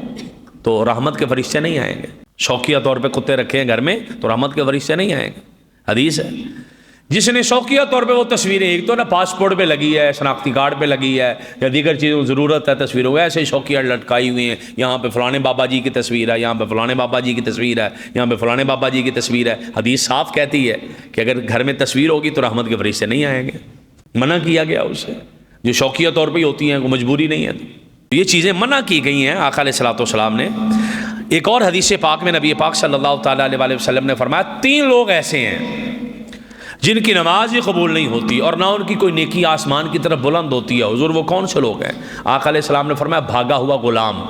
تو رحمت کے فرشتے نہیں آئیں گے۔ شوقیہ طور پہ کتے رکھے ہیں گھر میں تو رحمت کے فرشتے نہیں آئیں گے، حدیث ہے۔ جس نے شوقیہ طور پہ وہ تصویریں، ایک تو نا پاسپورٹ پہ لگی ہے، شناختی کارڈ پہ لگی ہے، یا دیگر چیزوں ضرورت ہے تصویروں، ایسے شوقیہ لٹکائی ہوئی ہیں، یہاں پہ فلانے بابا جی کی تصویر ہے، یہاں پہ فلانے بابا جی کی تصویر ہے، یہاں پہ فلانے بابا جی کی تصویر ہے۔ حدیث صاف کہتی ہے کہ اگر گھر میں تصویر ہوگی تو رحمت کے فرشتے نہیں آئیں گے، منع کیا گیا اسے، جو شوقیہ طور پہ ہوتی ہیں وہ مجبوری نہیں ہے، یہ چیزیں منع کی گئی ہیں آقا علیہ الصلوۃ والسلام نے۔ ایک اور حدیث پاک میں نبی پاک صلی اللہ تعالیٰ علیہ وسلم نے فرمایا 3 لوگ ایسے ہیں جن کی نماز ہی قبول نہیں ہوتی اور نہ ان کی کوئی نیکی آسمان کی طرف بلند ہوتی ہے۔ حضور وہ کون سے لوگ ہیں؟ آقا علیہ السلام نے فرمایا بھاگا ہوا غلام،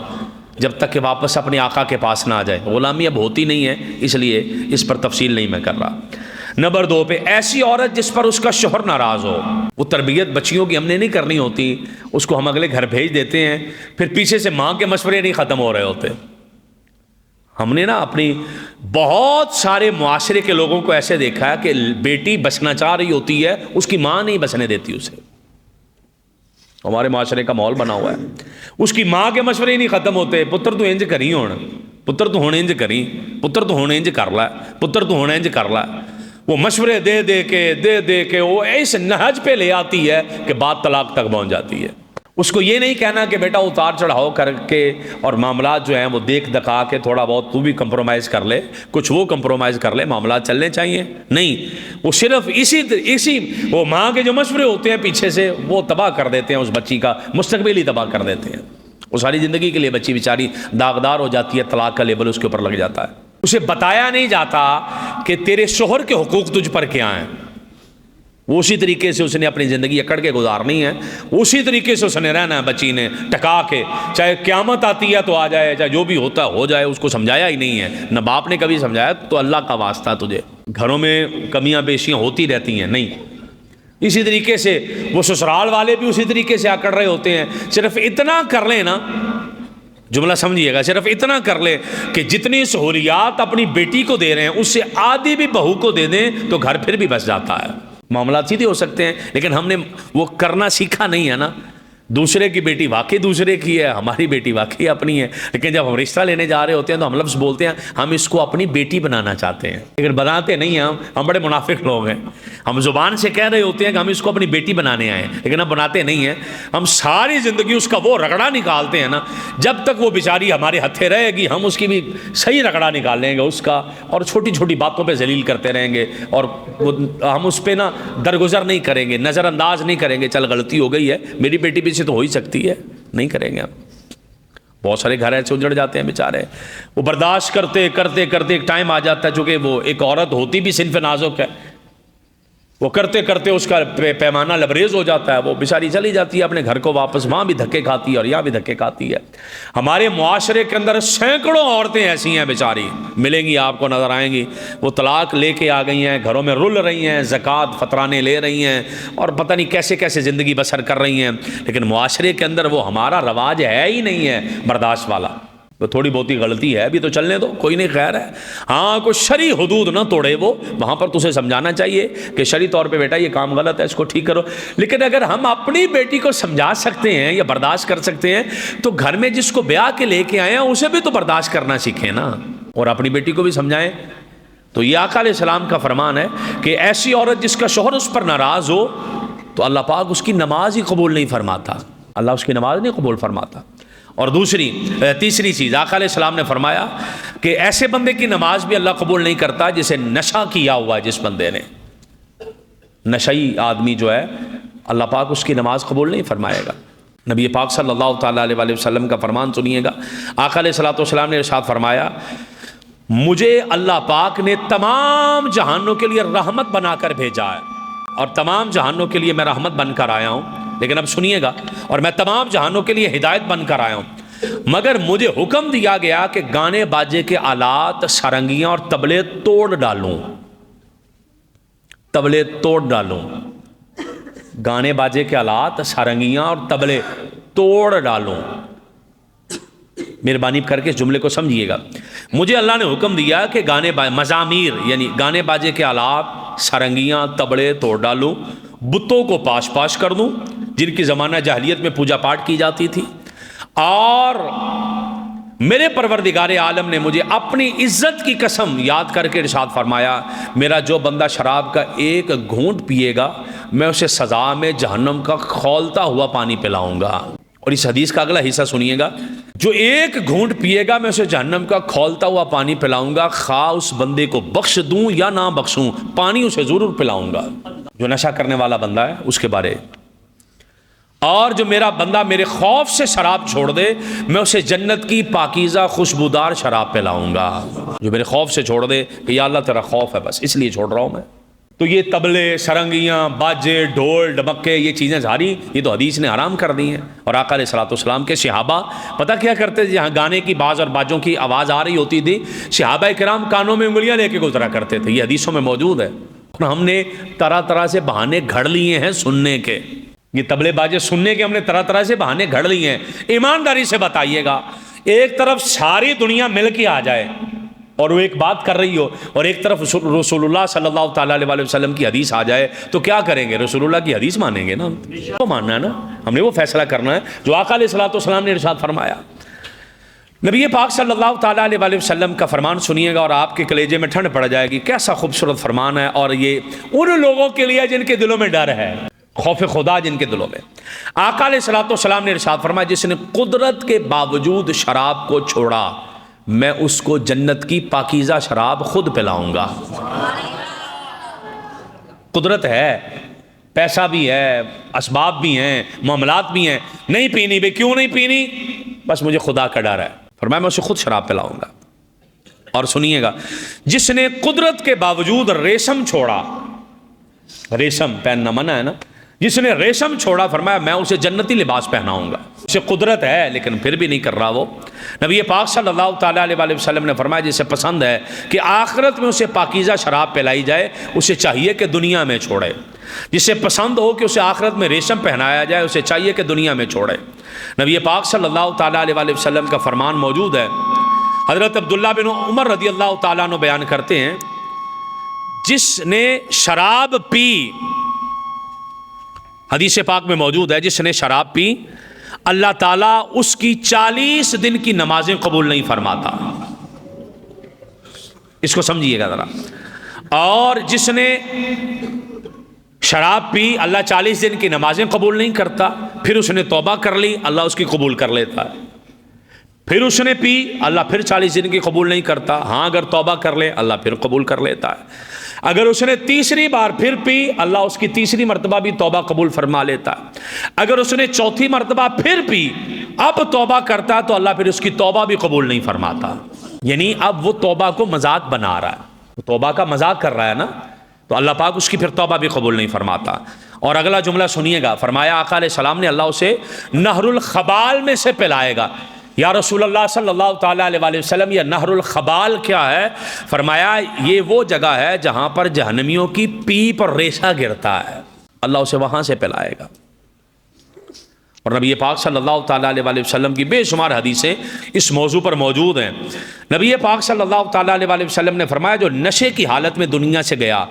جب تک کہ واپس اپنے آقا کے پاس نہ آ جائے۔ غلامی اب ہوتی نہیں ہے، اس لیے اس پر تفصیل نہیں میں کر رہا۔ نمبر 2 پہ ایسی عورت جس پر اس کا شوہر ناراض ہو، وہ تربیت بچیوں کی ہم نے نہیں کرنی ہوتی، اس کو ہم اگلے گھر بھیج دیتے ہیں، پھر پیچھے سے ماں کے مشورے نہیں ختم ہو رہے ہوتے۔ ہم نے نا اپنی بہت سارے معاشرے کے لوگوں کو ایسے دیکھا ہے کہ بیٹی بچنا چاہ رہی ہوتی ہے، اس کی ماں نہیں بچنے دیتی اسے، ہمارے معاشرے کا ماحول بنا ہوا ہے، اس کی ماں کے مشورے ہی نہیں ختم ہوتے، پتر تو انج کری ہونا، پتر تو ہونے انج کری، پتر تو ہونے انج کر لا، پتر تو ہونے انج کر لا، وہ مشورے دے دے کے وہ اس نہج پہ لے آتی ہے کہ بات طلاق تک پہنچ جاتی ہے۔ اس کو یہ نہیں کہنا کہ بیٹا اتار چڑھاؤ کر کے اور معاملات جو ہیں وہ دیکھ دکھا کے تھوڑا بہت تو بھی کمپرومائز کر لے، کچھ وہ کمپرومائز کر لے، معاملات چلنے چاہیے، نہیں، وہ صرف اسی وہ ماں کے جو مشورے ہوتے ہیں پیچھے سے وہ تباہ کر دیتے ہیں، اس بچی کا مستقبل ہی تباہ کر دیتے ہیں، وہ ساری زندگی کے لیے بچی بیچاری داغدار ہو جاتی ہے، طلاق کا لیبل اس کے اوپر لگ جاتا ہے۔ اسے بتایا نہیں جاتا کہ تیرے شوہر کے حقوق تجھ پر کیا ہیں، وہ اسی طریقے سے اس نے اپنی زندگی اکڑ کے گزارنی ہے، اسی طریقے سے اس نے رہنا ہے بچی نے ٹکا کے، چاہے قیامت آتی ہے تو آ جائے، چاہے جو بھی ہوتا ہے ہو جائے، اس کو سمجھایا ہی نہیں ہے، نہ باپ نے کبھی سمجھایا، تو اللہ کا واسطہ تجھے گھروں میں کمیاں بیشیاں ہوتی رہتی ہیں، نہیں، اسی طریقے سے وہ سسرال والے بھی اسی طریقے سے اکڑ رہے ہوتے ہیں، صرف اتنا کر لیں نا، جملہ سمجھیے گا، صرف اتنا کر لیں کہ جتنی سہولیات اپنی بیٹی کو دے رہے ہیں اس سے آدھی بھی بہو کو دے دیں تو گھر پھر بھی بس جاتا ہے، معاملات سیدھے ہو سکتے ہیں، لیکن ہم نے وہ کرنا سیکھا نہیں ہے نا، دوسرے کی بیٹی واقعی دوسرے کی ہے، ہماری بیٹی واقعی اپنی ہے، لیکن جب ہم رشتہ لینے جا رہے ہوتے ہیں تو ہم لفظ بولتے ہیں ہم اس کو اپنی بیٹی بنانا چاہتے ہیں، لیکن بناتے نہیں ہیں، ہم بڑے منافق لوگ ہیں، ہم زبان سے کہہ رہے ہوتے ہیں کہ ہم اس کو اپنی بیٹی بنانے آئے ہیں، لیکن ہم بناتے نہیں ہیں، ہم ساری زندگی اس کا وہ رگڑا نکالتے ہیں نا، جب تک وہ بیچاری ہمارے ہتھے رہے گی ہم اس کی بھی صحیح رگڑا نکال لیں گے اس کا، اور چھوٹی چھوٹی باتوں پہ ذلیل کرتے رہیں گے، اور ہم اس پہ نا درگزر نہیں کریں گے، نظر انداز نہیں کریں گے، چل غلطی ہو گئی ہے، میری بیٹی پیچھے تو ہو ہی سکتی ہے، نہیں کریں گے ہم۔ بہت سارے گھر ایسے اجڑ جاتے ہیں بیچارے، وہ برداشت کرتے کرتے کرتے ایک ٹائم آ جاتا ہے، چونکہ وہ ایک عورت ہوتی بھی صنف نازک ہے، وہ کرتے کرتے اس کا پیمانہ لبریز ہو جاتا ہے، وہ بیچاری چلی جاتی ہے اپنے گھر کو واپس، وہاں بھی دھکے کھاتی ہے اور یہاں بھی دھکے کھاتی ہے۔ ہمارے معاشرے کے اندر سینکڑوں عورتیں ایسی ہیں بیچاری، ملیں گی آپ کو، نظر آئیں گی، وہ طلاق لے کے آ گئی ہیں، گھروں میں رل رہی ہیں، زکوٰۃ فطرانے لے رہی ہیں، اور پتہ نہیں کیسے کیسے زندگی بسر کر رہی ہیں، لیکن معاشرے کے اندر وہ ہمارا رواج ہے ہی نہیں ہے برداشت والا، وہ تھوڑی بہت ہی غلطی ہے ابھی تو چلنے دو، کوئی نہیں، خیر ہے، ہاں کوئی شرعی حدود نہ توڑے، وہ وہاں پر تجھے سمجھانا چاہیے کہ شرعی طور پہ بیٹا یہ کام غلط ہے، اس کو ٹھیک کرو، لیکن اگر ہم اپنی بیٹی کو سمجھا سکتے ہیں یا برداشت کر سکتے ہیں تو گھر میں جس کو بیاہ کے لے کے آئے ہیں اسے بھی تو برداشت کرنا سیکھیں نا، اور اپنی بیٹی کو بھی سمجھائیں۔ تو یہ آقا علیہ السلام کا فرمان ہے کہ ایسی عورت جس کا شوہر اس پر ناراض ہو تو اللہ پاک اس کی نماز ہی قبول نہیں فرماتا، اللہ اس کی نماز نہیں قبول فرماتا۔ اور تیسری چیز آقا علیہ السلام نے فرمایا کہ ایسے بندے کی نماز بھی اللہ قبول نہیں کرتا جسے نشہ کیا ہوا ہے، جس بندے نے، نشئی آدمی جو ہے اللہ پاک اس کی نماز قبول نہیں فرمائے گا۔ نبی پاک صلی اللہ تعالیٰ علیہ وسلم کا فرمان سنیے گا، آقا علیہ السلام نے ارشاد فرمایا، مجھے اللہ پاک نے تمام جہانوں کے لیے رحمت بنا کر بھیجا ہے، اور تمام جہانوں کے لیے میں رحمت بن کر آیا ہوں، لیکن اب سنیے گا، اور میں تمام جہانوں کے لیے ہدایت بن کر آیا ہوں، مگر مجھے حکم دیا گیا کہ گانے باجے کے آلات، سارنگیاں اور طبلے توڑ ڈالوں، طبلے توڑ ڈالوں، گانے باجے کے آلات، سارنگیاں اور طبلے توڑ ڈالوں۔ مہربانی کر کے اس جملے کو سمجھیے گا، مجھے اللہ نے حکم دیا کہ مزامیر یعنی گانے باجے کے آلات، سارنگیاں، طبلے توڑ ڈالوں، بتوں کو پاش پاش کر دوں جن کی زمانہ جاہلیت میں پوجا پاٹ کی جاتی تھی، اور میرے پروردگار عالم نے مجھے اپنی عزت کی قسم یاد کر کے ارشاد فرمایا، میرا جو بندہ شراب کا ایک گھونٹ پیے گا میں اسے سزا میں جہنم کا کھولتا ہوا پانی پلاؤں گا۔ اور اس حدیث کا اگلا حصہ سنیے گا، جو ایک گھونٹ پیے گا میں اسے جہنم کا کھولتا ہوا پانی پلاؤں گا، خواہ اس بندے کو بخش دوں یا نہ بخشوں، پانی اسے ضرور پلاؤں گا۔ جو نشہ کرنے والا بندہ ہے اس کے بارے، اور جو میرا بندہ میرے خوف سے شراب چھوڑ دے میں اسے جنت کی پاکیزہ خوشبودار شراب پلاؤں گا۔ جو میرے خوف سے چھوڑ دے کہ یا اللہ تیرا خوف ہے بس اس لیے چھوڑ رہا ہوں میں۔ تو یہ طبلے، سرنگیاں، باجے، ڈھول، ڈمکے، یہ چیزیں ساری یہ تو حدیث نے حرام کر دی ہیں۔ اور آقا علیہ السلام کے صحابہ پتہ کیا کرتے تھے، جہاں گانے کی باز اور باجوں کی آواز آ رہی ہوتی تھی صحابہ کرام کانوں میں انگلیاں لے کے گزرا کرتے تھے، یہ حدیثوں میں موجود ہے۔ ہم نے طرح طرح سے بہانے گھڑ لیے ہیں سننے کے، یہ طبلے باجے سننے کے ہم نے طرح طرح سے بہانے گھڑ لیے ہیں۔ ایمانداری سے بتائیے گا، ایک طرف ساری دنیا مل کے آ جائے اور وہ ایک بات کر رہی ہو، اور ایک طرف رسول اللہ صلی اللہ تعالیٰ علیہ وسلم کی حدیث آ جائے تو کیا کریں گے؟ رسول اللہ کی حدیث مانیں گے نا، وہ ماننا ہے نا، ہم نے وہ فیصلہ کرنا ہے جو آقا علیہ السلام نے ارشاد فرمایا۔ نبی پاک صلی اللہ تعالیٰ علیہ وسلم کا فرمان سنیے گا اور آپ کے کلیجے میں ٹھنڈ پڑ جائے گی، کیسا خوبصورت فرمان ہے، اور یہ ان لوگوں کے لیے جن کے دلوں میں ڈر ہے، خوف خدا جن کے دلوں میں۔ آقا علیہ السلام نے ارشاد فرمایا، جس نے قدرت کے باوجود شراب کو چھوڑا میں اس کو جنت کی پاکیزہ شراب خود پلاؤں گا۔ قدرت ہے، پیسہ بھی ہے، اسباب بھی ہیں، معاملات بھی ہیں، نہیں پینی، بے کیوں نہیں پینی؟ بس مجھے خدا کا ڈر ہے، فرمایا میں اسے خود شراب پلاؤں گا۔ اور سنیے گا، جس نے قدرت کے باوجود ریشم چھوڑا، ریشم پہننا منع ہے نا، جس نے ریشم چھوڑا فرمایا میں اسے جنتی لباس پہناؤں گا. اسے قدرت ہے لیکن پھر بھی نہیں کر رہا وہ. نبی پاک صلی اللہ تعالیٰ علیہ وسلم نے فرمایا جسے پسند ہے کہ آخرت میں اسے پاکیزہ شراب پلائی جائے، اسے چاہیے کہ دنیا میں چھوڑے. جسے پسند ہو کہ اسے آخرت میں ریشم پہنایا جائے، اسے چاہیے کہ دنیا میں چھوڑے. نبی پاک صلی اللہ تعالیٰ علیہ وسلم کا فرمان موجود ہے. حضرت عبداللہ بن عمر رضی اللہ تعالیٰ عنہ بیان کرتے ہیں، جس نے شراب پی، حدیث پاک میں موجود ہے، جس نے شراب پی اللہ تعالیٰ اس کی 40 دن کی نمازیں قبول نہیں فرماتا. اس کو سمجھیے گا ذرا. اور جس نے شراب پی اللہ 40 دن کی نمازیں قبول نہیں کرتا، پھر اس نے توبہ کر لی اللہ اس کی قبول کر لیتا ہے. پھر اس نے پی اللہ پھر 40 دن کی قبول نہیں کرتا، ہاں اگر توبہ کر لے اللہ پھر قبول کر لیتا ہے. اگر اس نے تیسری بار پھر پی اللہ اس کی تیسری مرتبہ بھی توبہ قبول فرما لیتا ہے. اگر اس نے چوتھی مرتبہ پھر پی اب توبہ کرتا تو اللہ پھر اس کی توبہ بھی قبول نہیں فرماتا. یعنی اب وہ توبہ کو مذاق بنا رہا ہے، توبہ کا مذاق کر رہا ہے نا، تو اللہ پاک اس کی پھر توبہ بھی قبول نہیں فرماتا. اور اگلا جملہ سنیے گا، فرمایا آقا علیہ السلام نے اللہ اسے نہر الخبال میں سے پلائے گا. یا رسول اللہ صلی اللہ تعالیٰ علیہ وسلم یہ نہر الخبال کیا ہے؟ فرمایا یہ وہ جگہ ہے جہاں پر جہنمیوں کی پیپ اور ریشہ گرتا ہے، اللہ اسے وہاں سے پلائے گا. اور نبی پاک صلی اللہ تعالیٰ علیہ وسلم کی بے شمار حدیثیں اس موضوع پر موجود ہیں. نبی پاک صلی اللہ تعالیٰ علیہ وسلم نے فرمایا جو نشے کی حالت میں دنیا سے گیا،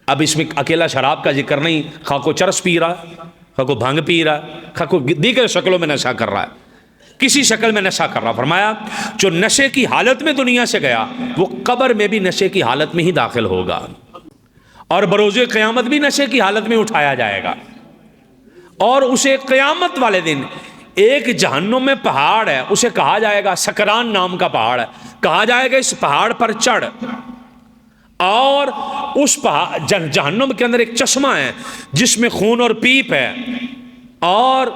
اب اس میں اکیلا شراب کا ذکر نہیں، خواہ کو چرس پی رہا ہے، خواہ کو بھنگ پی رہا ہے، خواہ کو دیگر شکلوں میں نشہ کر رہا ہے، کسی شکل میں نشہ کر رہا. فرمایا جو نشے کی حالت میں دنیا سے گیا وہ قبر میں بھی نشے کی حالت میں ہی داخل ہوگا، اور بروز قیامت بھی نشے کی حالت میں اٹھایا جائے گا. اور اسے قیامت والے دن ایک جہنم میں پہاڑ ہے، اسے کہا جائے گا، سکران نام کا پہاڑ ہے، کہا جائے گا اس پہاڑ پر چڑھ. اور اس جہنم کے اندر ایک چشمہ ہے جس میں خون اور پیپ ہے، اور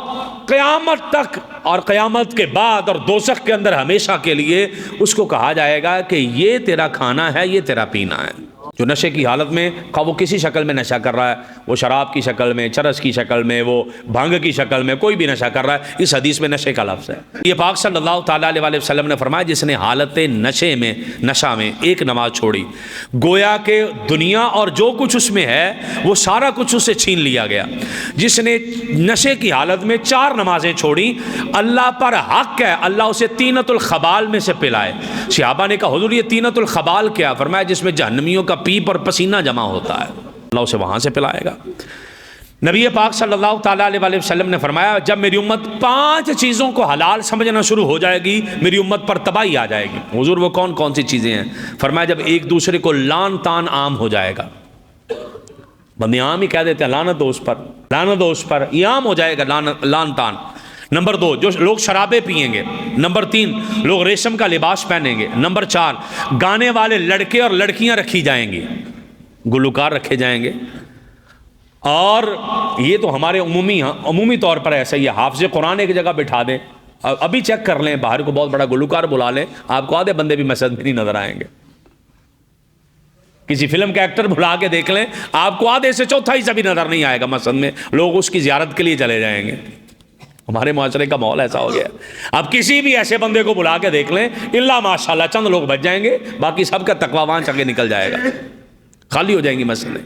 قیامت تک اور قیامت کے بعد اور دوزخ کے اندر ہمیشہ کے لیے اس کو کہا جائے گا کہ یہ تیرا کھانا ہے، یہ تیرا پینا ہے. جو نشے کی حالت میں وہ کسی شکل میں نشہ کر رہا ہے، وہ شراب کی شکل میں، چرس کی شکل میں، وہ بھنگ کی شکل میں، کوئی بھی نشہ کر رہا ہے، اس حدیث میں نشے کا لفظ ہے. یہ پاک صلی اللہ تعالیٰ علیہ وسلم نے فرمایا جس نے حالت نشہ میں ایک نماز چھوڑی، گویا کہ دنیا اور جو کچھ اس میں ہے وہ سارا کچھ اسے چھین لیا گیا. جس نے نشے کی حالت میں 4 نمازیں چھوڑی، اللہ پر حق ہے اللہ اسے طینۃ الخبال میں سے پلائے. صحابہ نے کہا حضور یہ طینۃ الخبال کیا؟ فرمایا جس میں جہنمیوں کا پیپ اور پسینہ جمع ہوتا ہے، اللہ اسے وہاں سے پلائے گا. نبی پاک صلی اللہ تعالیٰ علیہ وسلم نے فرمایا جب میری امت 5 چیزوں کو حلال سمجھنا شروع ہو جائے گی میری امت پر تباہی آ جائے گی. حضور وہ کون کون سی چیزیں ہیں؟ فرمایا جب ایک دوسرے کو لان تان عام ہو جائے گا، بندے عام ہی کہہ دیتے ہیں لعنت دو اس پر، لعنت دو اس پر، یہ عام ہو جائے گا لان تان. نمبر 2 جو لوگ شرابیں پئیں گے. نمبر 3 لوگ ریشم کا لباس پہنیں گے. نمبر 4 گانے والے لڑکے اور لڑکیاں رکھی جائیں گی، گلوکار رکھے جائیں گے. اور یہ تو ہمارے عمومی طور پر ایسا ہی ہے، حافظ قرآن ایک جگہ بٹھا دیں، ابھی چیک کر لیں باہر کو بہت بڑا گلوکار بلا لیں، آپ کو آدھے بندے بھی مسجد میں نہیں نظر آئیں گے. کسی فلم کا ایکٹر بلا کے دیکھ لیں، آپ کو آدھے سے چوتھائی سے بھی نظر نہیں آئے گا مسجد میں، لوگ اس کی زیارت کے لیے چلے جائیں گے. ہمارے معاشرے کا ماحول ایسا ہو گیا. اب کسی بھی ایسے بندے کو بلا کے دیکھ لیں، اللہ ماشاءاللہ چند لوگ بچ جائیں گے، باقی سب کا تقویٰ وہاں چل کے نکل جائے گا، خالی ہو جائیں گی مسجدیں.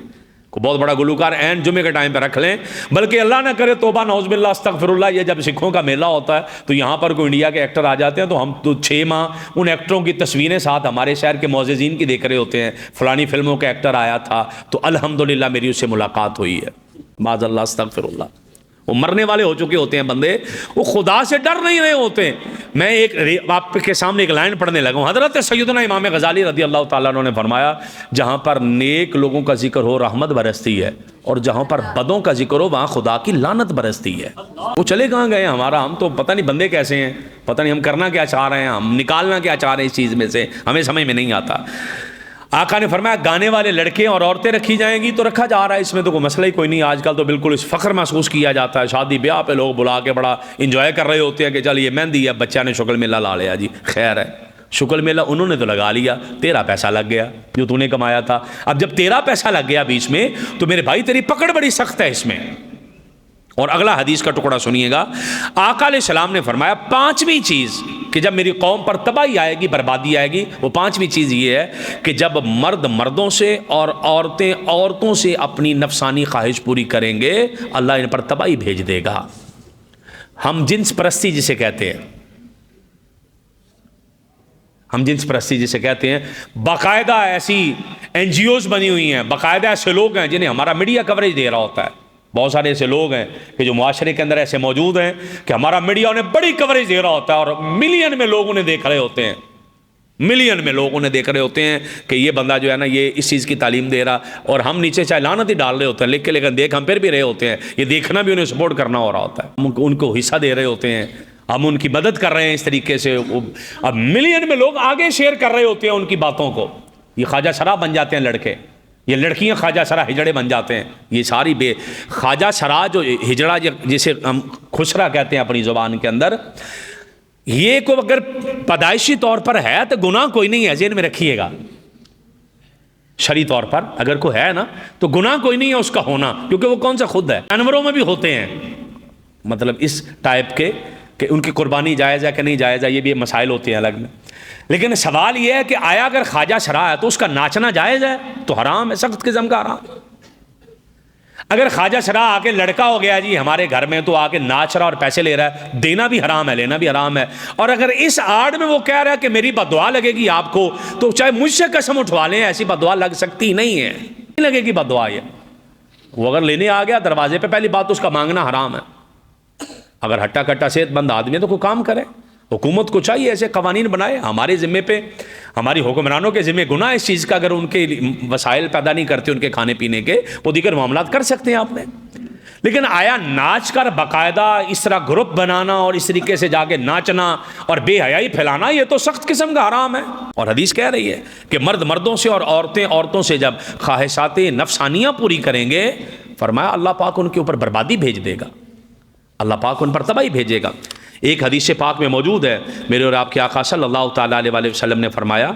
کو بہت بڑا گلوکار این جمعے کے ٹائم پہ رکھ لیں، بلکہ اللہ نہ کرے توبہ نعوذ باللہ استغفر اللہ، یہ جب سکھوں کا میلہ ہوتا ہے تو یہاں پر کوئی انڈیا کے ایکٹر آ جاتے ہیں تو ہم تو 6 ماہ ان ایکٹروں کی تصویریں ساتھ ہمارے شہر کے معززین کی دیکھ رہے ہوتے ہیں، فلانی فلموں کا ایکٹر آیا تھا تو الحمدللہ میری اس سے ملاقات ہوئی ہے، معاذ اللہ استغفر اللہ. وہ مرنے والے ہو چکے ہوتے ہیں بندے، وہ خدا سے ڈر نہیں رہے ہوتے. میں ایک آپ کے سامنے ایک لائن پڑھنے لگا ہوں. حضرت سیدنا امام غزالی رضی اللہ تعالیٰ عنہ نے فرمایا جہاں پر نیک لوگوں کا ذکر ہو رحمت برستی ہے، اور جہاں پر بدوں کا ذکر ہو وہاں خدا کی لعنت برستی ہے. وہ چلے کہاں گئے ہمارا، ہم تو پتہ نہیں بندے کیسے ہیں، پتہ نہیں ہم کرنا کیا چاہ رہے ہیں، ہم نکالنا کیا چاہ رہے ہیں اس چیز میں سے، ہمیں سمجھ میں نہیں آتا. آقا نے فرمایا گانے والے لڑکے اور عورتیں رکھی جائیں گی، تو رکھا جا رہا ہے، اس میں تو کوئی مسئلہ ہی کوئی نہیں. آج کل تو بالکل اس فخر محسوس کیا جاتا ہے، شادی بیاہ پہ لوگ بلا کے بڑا انجوائے کر رہے ہوتے ہیں کہ چل یہ مہندی ہے بچہ نے شکل میں لا لیا جی، خیر ہے. شکل میلہ انہوں نے تو لگا لیا، تیرا پیسہ لگ گیا جو تو نے کمایا تھا۔ اب جب تیرا پیسہ لگ گیا بیچ میں تو میرے بھائی تیری پکڑ بڑی سخت ہے اس میں۔ اور اگلا حدیث کا ٹکڑا سنیے گا، آقا علیہ السلام نے فرمایا پانچویں چیز کہ جب میری قوم پر تباہی آئے گی، بربادی آئے گی، وہ پانچویں چیز یہ ہے کہ جب مرد مردوں سے اور عورتیں عورتوں سے اپنی نفسانی خواہش پوری کریں گے، اللہ ان پر تباہی بھیج دے گا۔ ہم جنس پرستی جسے کہتے ہیں، ہم جنس پرستی جسے کہتے ہیں، باقاعدہ ایسی این جی اوز بنی ہوئی ہیں، باقاعدہ ایسے لوگ ہیں جنہیں ہمارا میڈیا کوریج دے رہا ہوتا ہے۔ بہت سارے ایسے لوگ ہیں کہ جو معاشرے کے اندر ایسے موجود ہیں کہ ہمارا میڈیا انہیں بڑی کوریج دے رہا ہوتا ہے، اور ملین میں لوگ انہیں دیکھ رہے ہوتے ہیں، ملین میں لوگ انہیں دیکھ رہے ہوتے ہیں کہ یہ بندہ جو ہے نا یہ اس چیز کی تعلیم دے رہا، اور ہم نیچے چاہے لعنت ہی ڈال رہے ہوتے ہیں لکھ کے، لیکن دیکھ ہم پھر بھی رہے ہوتے ہیں، یہ دیکھنا بھی انہیں سپورٹ کرنا ہو رہا ہوتا ہے، ہم ان کو حصہ دے رہے ہوتے ہیں، ہم ان کی مدد کر رہے ہیں اس طریقے سے۔ اب ملین میں لوگ آگے شیئر کر رہے ہوتے ہیں ان کی باتوں کو، یہ خواجہ سرا بن جاتے ہیں لڑکے، یہ لڑکیاں خواجہ سرا ہجڑے بن جاتے ہیں، یہ ساری خواجہ سرا جو ہجڑا جسے ہم خسرا کہتے ہیں اپنی زبان کے اندر، یہ کو اگر پیدائشی طور پر ہے تو گناہ کوئی نہیں ہے، ذہن میں رکھیے گا، شرعی طور پر اگر کوئی ہے نا تو گناہ کوئی نہیں ہے اس کا ہونا، کیونکہ وہ کون سا خود ہے، جانوروں میں بھی ہوتے ہیں، مطلب اس ٹائپ کے کہ ان کی قربانی جائز ہے کہ نہیں جائز ہے، یہ بھی مسائل ہوتے ہیں الگ میں۔ لیکن سوال یہ ہے کہ آیا اگر خواجہ سرا ہے تو اس کا ناچنا جائز ہے؟ تو حرام ہے، سخت قسم کا حرام۔ اگر خواجہ سرا آ کے لڑکا ہو گیا جی ہمارے گھر میں تو آ کے ناچ رہا اور پیسے لے رہا ہے، دینا بھی حرام ہے، لینا بھی حرام ہے۔ اور اگر اس آڑ میں وہ کہہ رہا ہے کہ میری بددعا لگے گی آپ کو، تو چاہے مجھ سے قسم اٹھوا لیں، ایسی بددعا لگ سکتی نہیں ہے، نہیں لگے گی بددعا۔ یہ وہ اگر لینے آ گیا دروازے پہ، پہلی بات تو اس کا مانگنا حرام ہے۔ اگر ہٹا کٹا صحت مند آدمی ہے تو کوئی کام کرے، حکومت کو چاہیے ایسے قوانین بنائے، ہمارے ذمے پہ، ہماری حکمرانوں کے ذمے گناہ اس چیز کا، اگر ان کے وسائل پیدا نہیں کرتے ان کے کھانے پینے کے، وہ دیگر معاملات کر سکتے ہیں آپ نے۔ لیکن آیا ناچ کر باقاعدہ اس طرح گروپ بنانا اور اس طریقے سے جا کے ناچنا اور بے حیائی پھیلانا، یہ تو سخت قسم کا حرام ہے۔ اور حدیث کہہ رہی ہے کہ مرد مردوں سے اور عورتیں عورتوں سے جب خواہشات نفسانیاں پوری کریں گے، فرمایا اللہ پاک ان کے اوپر بربادی بھیج دے گا، اللہ پاک ان پر تباہی بھیجے گا۔ ایک حدیث پاک میں موجود ہے، میرے اور آپ کے آقا صلی اللہ تعالیٰ علیہ وآلہ وسلم نے فرمایا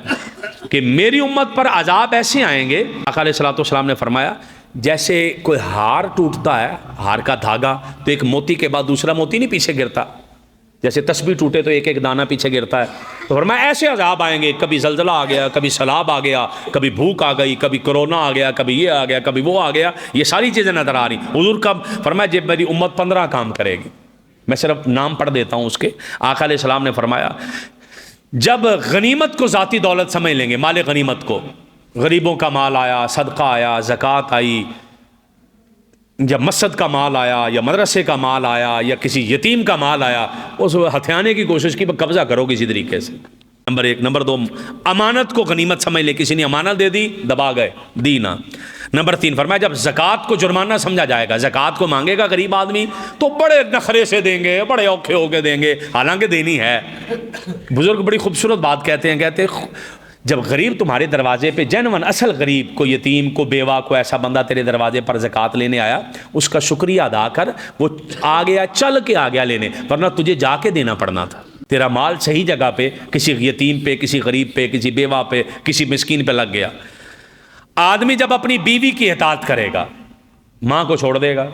کہ میری امت پر عذاب ایسے آئیں گے، آقا علیہ الصلوۃ والسلام نے فرمایا جیسے کوئی ہار ٹوٹتا ہے، ہار کا دھاگا، تو ایک موتی کے بعد دوسرا موتی نہیں پیچھے گرتا، جیسے تسبیح ٹوٹے تو ایک ایک دانہ پیچھے گرتا ہے، تو فرمایا ایسے عذاب آئیں گے، کبھی زلزلہ آ گیا، کبھی سیلاب آ گیا، کبھی بھوک آ گئی، کبھی کرونا آ گیا، کبھی یہ آ گیا، کبھی وہ آ گیا، یہ ساری چیزیں نظر آ رہی۔ حضور کا فرمایا جب میری امت 15 کام کرے گی، میں صرف نام پڑھ دیتا ہوں اس کے۔ آقا علیہ السلام نے فرمایا جب غنیمت کو ذاتی دولت سمجھ لیں گے، مال غنیمت کو، غریبوں کا مال آیا، صدقہ آیا، زکوٰۃ آئی، یا مسجد کا مال آیا، یا مدرسے کا مال آیا، یا کسی یتیم کا مال آیا، اس ہتھیانے کی کوشش کی، قبضہ کرو کسی طریقے سے، نمبر 1۔ نمبر 2، امانت کو غنیمت سمجھ لے، کسی نے امانت دے دی، دبا گئے، دی نہ۔ نمبر 3 فرمایا جب زکوٰۃ کو جرمانہ سمجھا جائے گا، زکوٰۃ کو مانگے گا غریب آدمی تو بڑے نخرے سے دیں گے، بڑے اوکھے ہو کے دیں گے، حالانکہ دینی ہے۔ بزرگ بڑی خوبصورت بات کہتے ہیں جب غریب تمہارے دروازے پہ، جینون اصل غریب، کو یتیم، کو بیوہ، کو ایسا بندہ تیرے دروازے پر زکوٰۃ لینے آیا، اس کا شکریہ ادا کر، وہ آ گیا، چل کے آ گیا لینے، ورنہ تجھے جا کے دینا پڑنا تھا۔ تیرا مال صحیح جگہ پہ، کسی یتیم پہ، کسی غریب پہ، کسی بیوہ پہ، کسی مسکین پہ لگ گیا۔ آدمی جب اپنی بیوی کی اطاعت کرے گا، ماں کو چھوڑ دے گا،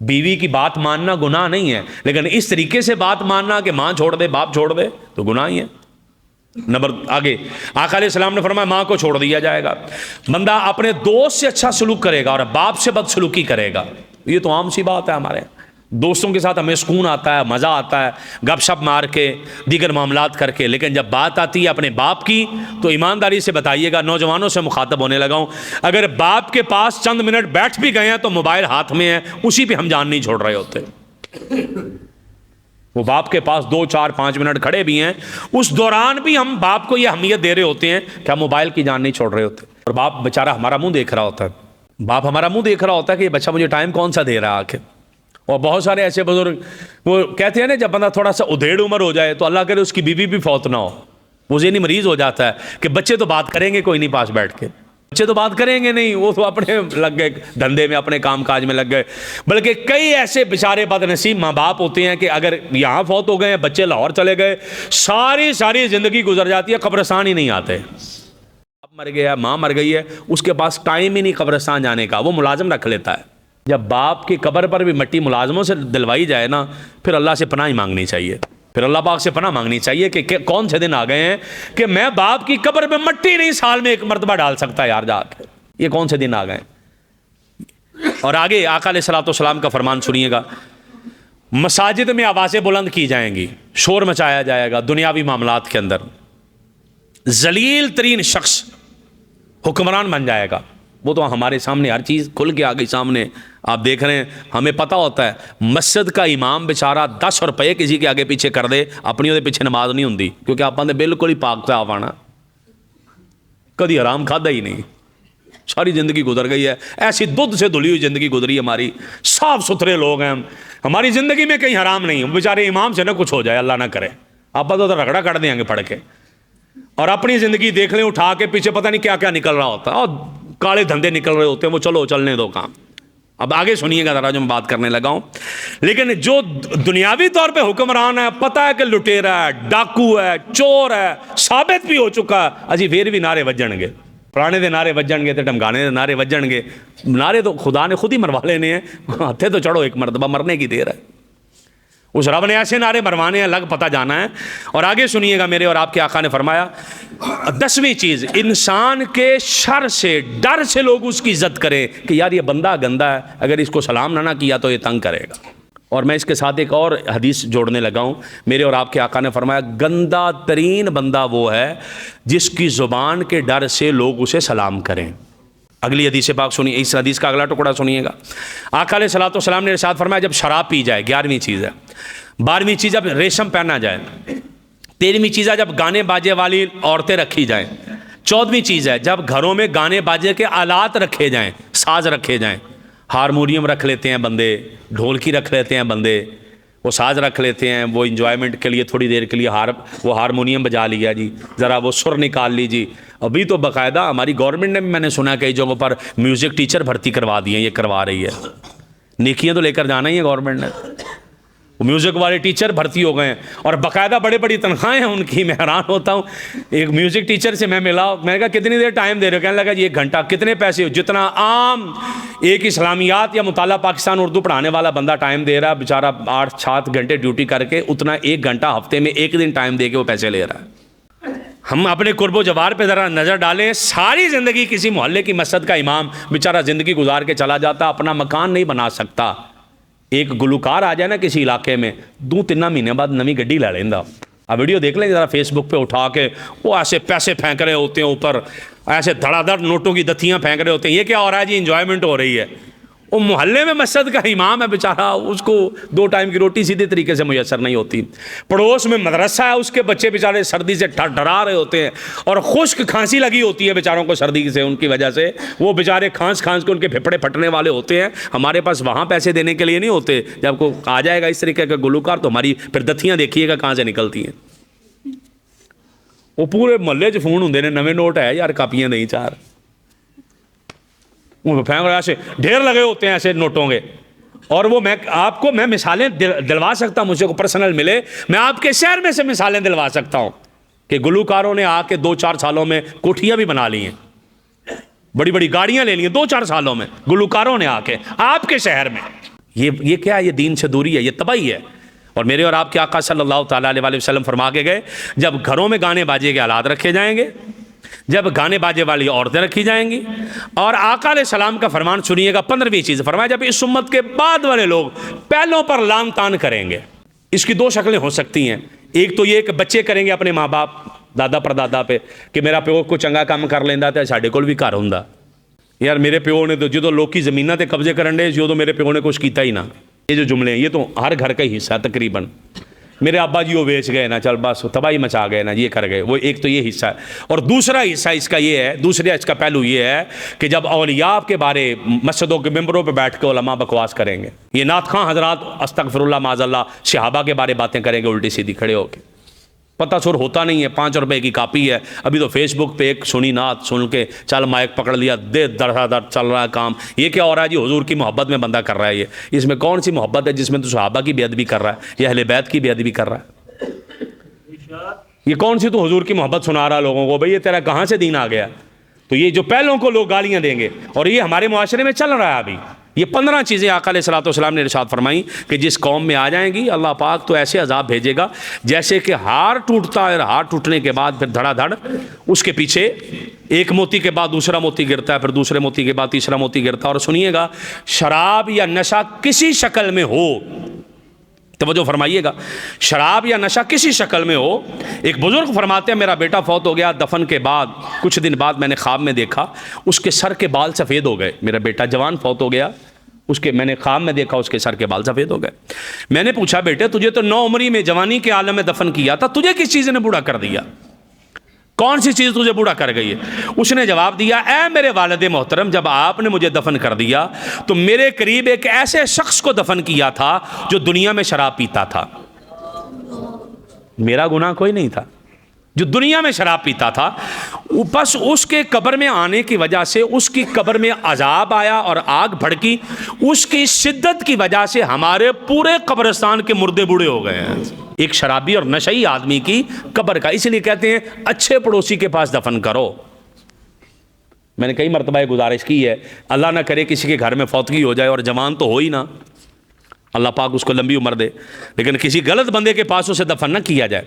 بیوی کی بات ماننا گناہ نہیں ہے، لیکن اس طریقے سے بات ماننا کہ ماں چھوڑ دے، باپ چھوڑ دے، تو گناہ ہی ہے۔ نمبر آگے آقا علیہ السلام نے فرمایا ماں کو چھوڑ دیا جائے گا۔ بندہ اپنے دوست سے اچھا سلوک کرے گا اور باپ سے بد سلوکی کرے گا، یہ تو عام سی بات ہے ہمارے دوستوں کے ساتھ، ہمیں سکون آتا ہے، مزہ آتا ہے گپ شپ مار کے، دیگر معاملات کر کے، لیکن جب بات آتی ہے اپنے باپ کی تو ایمانداری سے بتائیے گا، نوجوانوں سے مخاطب ہونے لگا ہوں، اگر باپ کے پاس چند منٹ بیٹھ بھی گئے ہیں تو موبائل ہاتھ میں ہے، اسی پہ ہم جان نہیں چھوڑ رہے ہوتے۔ وہ باپ کے پاس 2 4 5 منٹ کھڑے بھی ہیں، اس دوران بھی ہم باپ کو یہ اہمیت دے رہے ہوتے ہیں کہ ہم موبائل کی جان نہیں چھوڑ رہے ہوتے، اور باپ بیچارہ ہمارا منہ دیکھ رہا ہوتا ہے، باپ ہمارا منہ دیکھ رہا ہوتا ہے کہ یہ بچہ مجھے ٹائم کون سا دے رہا ہے آکے۔ اور بہت سارے ایسے بزرگ وہ کہتے ہیں نا جب بندہ تھوڑا سا ادھیڑ عمر ہو جائے تو اللہ کرے اس کی بیوی بھی فوت نہ ہو، وہ ذہنی مریض ہو جاتا ہے کہ بچے تو بات کریں گے کوئی نہیں پاس بیٹھ کے، بچے تو بات کریں گے نہیں، وہ تو اپنے لگ گئے دھندے میں، اپنے کام کاج میں لگ گئے۔ بلکہ کئی ایسے بیچارے بد نصیب ماں باپ ہوتے ہیں کہ اگر یہاں فوت ہو گئے ہیں، بچے لاہور چلے گئے، ساری زندگی گزر جاتی ہے، قبرستان ہی نہیں آتے۔ باپ مر گیا، ماں مر گئی ہے، اس کے پاس ٹائم ہی نہیں قبرستان جانے کا، وہ ملازم رکھ لیتا ہے۔ جب باپ کی قبر پر بھی مٹی ملازموں سے دلوائی جائے نا، پھر اللہ سے پناہ ہی مانگنی چاہیے، پھر اللہ پاک سے پناہ مانگنی چاہیے کہ کون سے دن آ گئے ہیں کہ میں باپ کی قبر میں مٹی نہیں سال میں ایک مرتبہ ڈال سکتا یار جا کے، یہ کون سے دن آ گئے ہیں۔ اور آگے آقا علیہ الصلوۃ والسلام کا فرمان سنیے گا، مساجد میں آوازیں بلند کی جائیں گی، شور مچایا جائے گا دنیاوی معاملات کے اندر، ذلیل ترین شخص حکمران بن جائے گا۔ وہ تو ہمارے سامنے ہر چیز کھل کے آ گئی سامنے، آپ دیکھ رہے ہیں، ہمیں پتہ ہوتا ہے مسجد کا امام بیچارہ 10 روپے کسی کے آگے پیچھے کر دے، اپنی وہ پیچھے نماز نہیں ہوندی، کیونکہ آپ نے بالکل ہی پاک صاف آنا، کدی حرام کھادا ہی نہیں، ساری زندگی گزر گئی ہے ایسی دودھ سے دھلی ہوئی زندگی گزری ہماری، صاف ستھرے لوگ ہیں ہماری زندگی میں کہیں حرام نہیں، بیچارے امام سے نہ کچھ ہو جائے، اللہ نہ کرے، آپ تو رگڑا کر دیں گے پڑھ کے، اور اپنی زندگی دیکھ لیں اٹھا کے، پیچھے پتہ نہیں کیا کیا نکل رہا ہوتا ہے، اور کالے دھندے نکل رہے ہوتے ہیں، وہ چلو چلنے دو کام۔ اب آگے سنیے گا ذرا جو میں بات کرنے لگا ہوں، لیکن جو دنیاوی طور پہ حکمران ہے، پتہ ہے کہ لٹیرا ہے، ڈاکو ہے، چور ہے، ثابت بھی ہو چکا ہے، اجی پھر بھی نعرے وجن گے، پرانے دے نعرے وجن گے تے ڈمگانے دے نعرے وجن گے، نعرے تو خدا نے خود ہی مروا لینے ہیں، ہتھے تو چڑھو ایک مرتبہ، مرنے کی دیر ہے، اس رب نے ایسے نعرے مروانے ہیں، الگ پتہ جانا ہے۔ اور آگے سنیے گا، میرے اور آپ کے آقا نے فرمایا 10ویں چیز، انسان کے شر سے، ڈر سے لوگ اس کی عزت کریں کہ یار یہ بندہ گندا ہے، اگر اس کو سلام نہ کیا تو یہ تنگ کرے گا۔ اور میں اس کے ساتھ ایک اور حدیث جوڑنے لگا ہوں، میرے اور آپ کے آقا نے فرمایا گندا ترین بندہ وہ ہے جس کی زبان کے ڈر سے لوگ اسے سلام کریں۔ اگلی حدیث پاک سنیے، اس حدیث کا اگلا ٹکڑا سنیے گا، آقا علیہ الصلوۃ والسلام نے ارشاد فرمایا جب شراب پی جائے، 11ویں چیز ہے، 12ویں چیز جب ریشم پہنا جائے، 13ویں چیز ہے جب گانے باجے والی عورتیں رکھی جائیں، 14ویں چیز ہے جب گھروں میں گانے باجے کے آلات رکھے جائیں، ساز رکھے جائیں، ہارمونیم رکھ لیتے ہیں بندے، ڈھولکی رکھ لیتے ہیں بندے، وہ ساز رکھ لیتے ہیں، وہ انجوائمنٹ کے لیے تھوڑی دیر کے لیے وہ ہارمونیم بجا لیا جی، ذرا وہ سر نکال لیجی۔ ابھی تو باقاعدہ ہماری گورنمنٹ نے بھی، میں نے سنا کئی جگہوں پر میوزک ٹیچر بھرتی کروا دی ہیں، یہ کروا رہی ہے، نیکیاں تو لے کر جانا ہی ہے گورنمنٹ نے، وہ میوزک والے ٹیچر بھرتی ہو گئے ہیں اور باقاعدہ بڑی بڑی تنخواہیں ہیں ان کی، میں حیران ہوتا ہوں۔ ایک میوزک ٹیچر سے میں ملا، میں نے کہا کتنی دیر ٹائم دے رہے ہو؟ کہنے لگا جی 1 گھنٹہ۔ کتنے پیسے ہو؟ جتنا عام ایک اسلامیات یا مطالعہ پاکستان اردو پڑھانے والا بندہ ٹائم دے رہا ہے، بیچارہ 8-7 گھنٹے ڈیوٹی کر کے، اتنا 1 گھنٹہ ہفتے میں 1 دن ٹائم دے کے وہ پیسے لے رہا ہے۔ ہم اپنے قرب و جوار پہ ذرا نظر ڈالیں، ساری زندگی کسی محلے کی مسجد کا امام بیچارہ زندگی گزار کے چلا جاتا، اپنا مکان نہیں بنا سکتا۔ ایک گلوکار آ جائے نا کسی علاقے میں، 2-3 مہینے بعد نوی گڈی لے لینا۔ اب ویڈیو دیکھ لیں ذرا فیس بک پہ اٹھا کے، وہ ایسے پیسے پھینک رہے ہوتے ہیں اوپر، ایسے دھڑا دھڑ نوٹوں کی دتیاں پھینک رہے ہوتے ہیں، یہ کیا ہو رہا ہے جی؟ انجوائمنٹ ہو رہی ہے۔ وہ محلے میں مسجد کا امام ہے بیچارہ، اس کو 2 ٹائم کی روٹی سیدھے طریقے سے میسر نہیں ہوتی۔ پڑوس میں مدرسہ ہے، اس کے بچے بیچارے سردی سے ڈرا رہے ہوتے ہیں اور خشک کھانسی لگی ہوتی ہے بیچاروں کو سردی سے، ان کی وجہ سے وہ بیچارے کھانس کے ان کے پھپڑے پھٹنے والے ہوتے ہیں۔ ہمارے پاس وہاں پیسے دینے کے لیے نہیں ہوتے، جب کو آ جائے گا اس طریقے کا گلوکار تو ہماری پھر دتیاں دیکھیے گا کہاں سے نکلتی ہیں۔ وہ پورے محلے چ فون ہوں نے، نویں نوٹ ہے یار، کاپیاں نہیں 4 پھینک رہے، ایسے ڈھیر لگے ہوتے ہیں ایسے نوٹوں کے۔ اور وہ میں آپ کو میں مثالیں دلوا سکتا ہوں، مجھے کو پرسنل ملے، میں آپ کے شہر میں سے مثالیں دلوا سکتا ہوں کہ گلوکاروں نے آ کے 2-4 سالوں میں کوٹھیاں بھی بنا لی ہیں، بڑی بڑی گاڑیاں لے لی ہیں 2-4 سالوں میں، گلوکاروں نے آ کے آپ کے شہر میں۔ یہ کیا ہے؟ یہ دین سے دوری ہے، یہ تباہی ہے۔ اور میرے اور آپ کے آقا صلی اللہ تعالیٰ علیہ وسلم فرما کے گئے جب گھروں میں گانے باجے کے آلات رکھے جائیں گے، جب گانے باجے والی عورتیں رکھی جائیں گی، اور آقا علیہ السلام کا فرمان سنیے گا، 15ویں چیز فرمایا جب اس امت کے بعد والے لوگ پہلوں پر لان تان کریں گے۔ اس کی 2 شکلیں ہو سکتی ہیں، ایک تو یہ کہ بچے کریں گے اپنے ماں باپ دادا پردادا پہ کہ میرا پیو کو چنگا کام کر لینا تے ساڈے کول بھی گھر ہوندا، یار میرے پیو نے تو جدو لوکی زمیناں تے قبضے کرن دے جو تو میرے پیو نے کچھ کیتا ہی نہ۔ یہ جو جملے ہیں یہ تو ہر گھر کا ہی حصہ ہے تقریباً، میرے ابا جی وہ بیچ گئے نا، چل بس تباہی مچا گئے نا، یہ کر گئے وہ، ایک تو یہ حصہ ہے۔ اور دوسرا حصہ اس کا یہ ہے، دوسرا اس کا پہلو یہ ہے کہ جب اولیاء کے بارے مسجدوں کے ممبروں پہ بیٹھ کے علماء بکواس کریں گے، یہ نعت خواں حضرات استغفر اللہ معاذ اللہ صحابہ کے بارے باتیں کریں گے الٹی سیدھی کھڑے ہو کے، پتہ سر ہوتا نہیں ہے، 5 روپے کی کاپی ہے، ابھی تو فیس بک پہ ایک سنی نعت سن کے چل مائک پکڑ لیا، دے دڑا دڑ چل رہا ہے کام. یہ کیا ہو رہا ہے جی؟ حضور کی محبت میں بندہ کر رہا ہے. یہ اس میں کون سی محبت ہے جس میں تو صحابہ کی بے ادبی کر رہا ہے یا اہل بیت کی بے ادبی کر رہا ہے؟ یہ کون سی تو حضور کی محبت سنا رہا ہے لوگوں کو؟ بھئی یہ تیرا کہاں سے دین آ گیا؟ تو یہ جو پہلوں کو لوگ گالیاں دیں گے، اور یہ ہمارے معاشرے میں چل رہا ہے ابھی. یہ 15 چیزیں آقا علیہ الصلوۃ والسلام نے ارشاد فرمائیں کہ جس قوم میں آ جائیں گی اللہ پاک تو ایسے عذاب بھیجے گا جیسے کہ ہار ٹوٹتا ہے، ہار ٹوٹنے کے بعد پھر دھڑا دھڑ اس کے پیچھے ایک موتی کے بعد دوسرا موتی گرتا ہے، پھر دوسرے موتی کے بعد تیسرا موتی گرتا ہے. اور سنیے گا، شراب یا نشہ کسی شکل میں ہو، توجہ فرمائیے گا، شراب یا نشہ کسی شکل میں ہو. ایک بزرگ فرماتے ہیں میرا بیٹا فوت ہو گیا، دفن کے بعد کچھ دن بعد میں نے خواب میں دیکھا اس کے سر کے بال سفید ہو گئے. میرا بیٹا جوان فوت ہو گیا، میں نے خواب میں دیکھا اس کے سر کے بال سفید ہو گئے. میں نے پوچھا بیٹے تجھے تو 9 عمری میں جوانی کے عالم میں دفن کیا تھا، تجھے کس چیز نے بوڑھا کر دیا؟ کون سی چیز تجھے بوڑھا کر گئی ہے؟ اس نے جواب دیا، اے میرے والد محترم، جب آپ نے مجھے دفن کر دیا تو میرے قریب ایک ایسے شخص کو دفن کیا تھا جو دنیا میں شراب پیتا تھا. میرا گناہ کوئی نہیں تھا، جو دنیا میں شراب پیتا تھا. بس اس کے قبر میں آنے کی وجہ سے اس کی قبر میں عذاب آیا اور آگ بھڑکی. اس کی شدت کی وجہ سے ہمارے پورے قبرستان کے مردے بوڑھے ہو گئے ہیں. ایک شرابی اور نشئی آدمی کی قبر کا، اس لیے کہتے ہیں اچھے پڑوسی کے پاس دفن کرو. میں نے کئی مرتبہ یہ گزارش کی ہے، اللہ نہ کرے کسی کے گھر میں فوتگی ہو جائے اور جوان تو ہو ہی نہ، اللہ پاک اس کو لمبی عمر دے، لیکن کسی غلط بندے کے پاس اسے دفن نہ کیا جائے.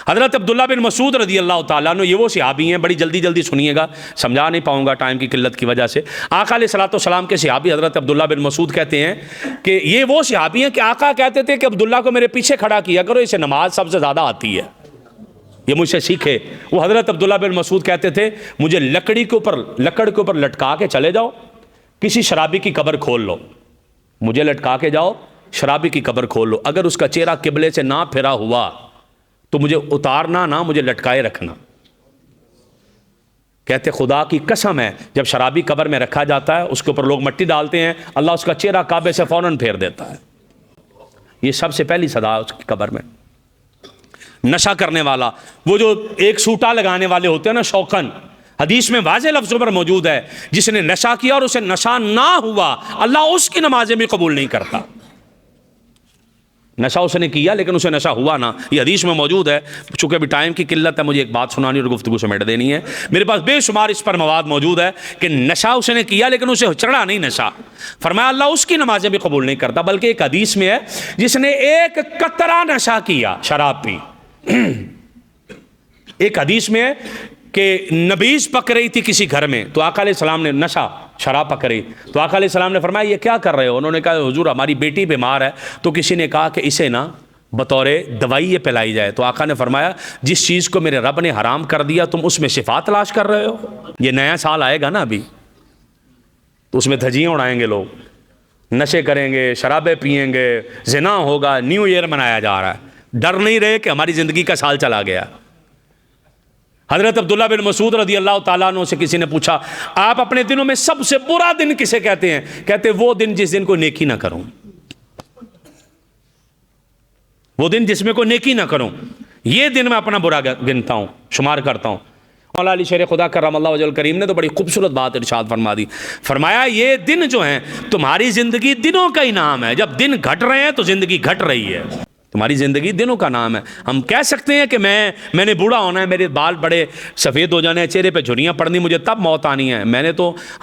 حضرت عبداللہ بن مسعود رضی اللہ تعالیٰ عنہ، یہ وہ صحابی ہیں، بڑی جلدی جلدی سنیے گا، سمجھا نہیں پاؤں گا ٹائم کی قلت کی وجہ سے. آقا علیہ الصلوۃ والسلام کے صحابی حضرت عبداللہ بن مسعود کہتے ہیں کہ یہ وہ صحابی ہیں کہ آقا کہتے تھے کہ عبداللہ کو میرے پیچھے کھڑا کیا کرو، اسے نماز سب سے زیادہ آتی ہے، یہ مجھ سے سیکھے. وہ حضرت عبداللہ بن مسعود کہتے تھے مجھے لکڑ کے اوپر لٹکا کے چلے جاؤ، کسی شرابی کی قبر کھول لو، مجھے لٹکا کے جاؤ، شرابی کی قبر کھول لو، اگر اس کا چہرہ قبلے سے نہ پھرا ہوا تو مجھے اتارنا نہ، مجھے لٹکائے رکھنا. کہتے خدا کی قسم ہے جب شرابی قبر میں رکھا جاتا ہے اس کے اوپر لوگ مٹی ڈالتے ہیں، اللہ اس کا چہرہ کعبے سے فوراً پھیر دیتا ہے. یہ سب سے پہلی سزا اس کی قبر میں. نشہ کرنے والا، وہ جو ایک سوٹا لگانے والے ہوتے ہیں نا شوقن، حدیث میں واضح لفظوں پر موجود ہے، جس نے نشہ کیا اور اسے نشہ نہ ہوا اللہ اس کی نمازیں بھی قبول نہیں کرتا. نشہ اس نے کیا لیکن اسے نشہ ہوا نہ، یہ حدیث میں موجود ہے. چونکہ ابھی ٹائم کی قلت ہے، مجھے ایک بات سنانی اور گفتگو سمیٹ دینی ہے. میرے پاس بے شمار اس پر مواد موجود ہے کہ نشہ اس نے کیا لیکن اسے چڑھا نہیں نشہ. فرمایا اللہ اس کی نمازیں بھی قبول نہیں کرتا. بلکہ ایک حدیث میں ہے جس نے ایک قطرہ نشہ کیا، شراب پی. ایک حدیث میں ہے کہ نبیذ پک رہی تھی کسی گھر میں، تو آقا علیہ السلام نے نشہ شراب پک رہی، تو آقا علیہ السلام نے فرمایا یہ کیا کر رہے ہو؟ انہوں نے کہا حضور ہماری بیٹی بیمار ہے. تو کسی نے کہا کہ اسے نا بطور دوائی یہ پلائی جائے. تو آقا نے فرمایا جس چیز کو میرے رب نے حرام کر دیا تم اس میں شفا تلاش کر رہے ہو. یہ نیا سال آئے گا نا ابھی، تو اس میں دھجیاں اڑائیں گے لوگ، نشے کریں گے، شرابیں پئیں گے، زنا ہوگا، نیو ایئر منایا جا رہا ہے. ڈر نہیں رہے کہ ہماری زندگی کا سال چلا گیا. حضرت عبداللہ بن مسعود رضی اللہ تعالیٰ عنہ سے کسی نے پوچھا آپ اپنے دنوں میں سب سے برا دن کسے کہتے ہیں؟ کہتے وہ دن جس دن کو نیکی نہ کروں، وہ دن جس میں کوئی نیکی نہ کروں، یہ دن میں اپنا برا گنتا ہوں، شمار کرتا ہوں. مولا علی شیر خدا کرم اللہ وجہ الکریم نے تو بڑی خوبصورت بات ارشاد فرما دی. فرمایا یہ دن جو ہیں تمہاری زندگی دنوں کا ہی نام ہے، جب دن گھٹ رہے ہیں تو زندگی گھٹ رہی ہے. تمہاری زندگی دنوں کا نام ہے. ہم کہہ سکتے ہیں کہ میں نے بوڑھا ہونا ہے، میرے بال بڑے سفید ہو جانے ہیں، چہرے پہ جھریاں پڑنی، مجھے تب موت آنی ہے.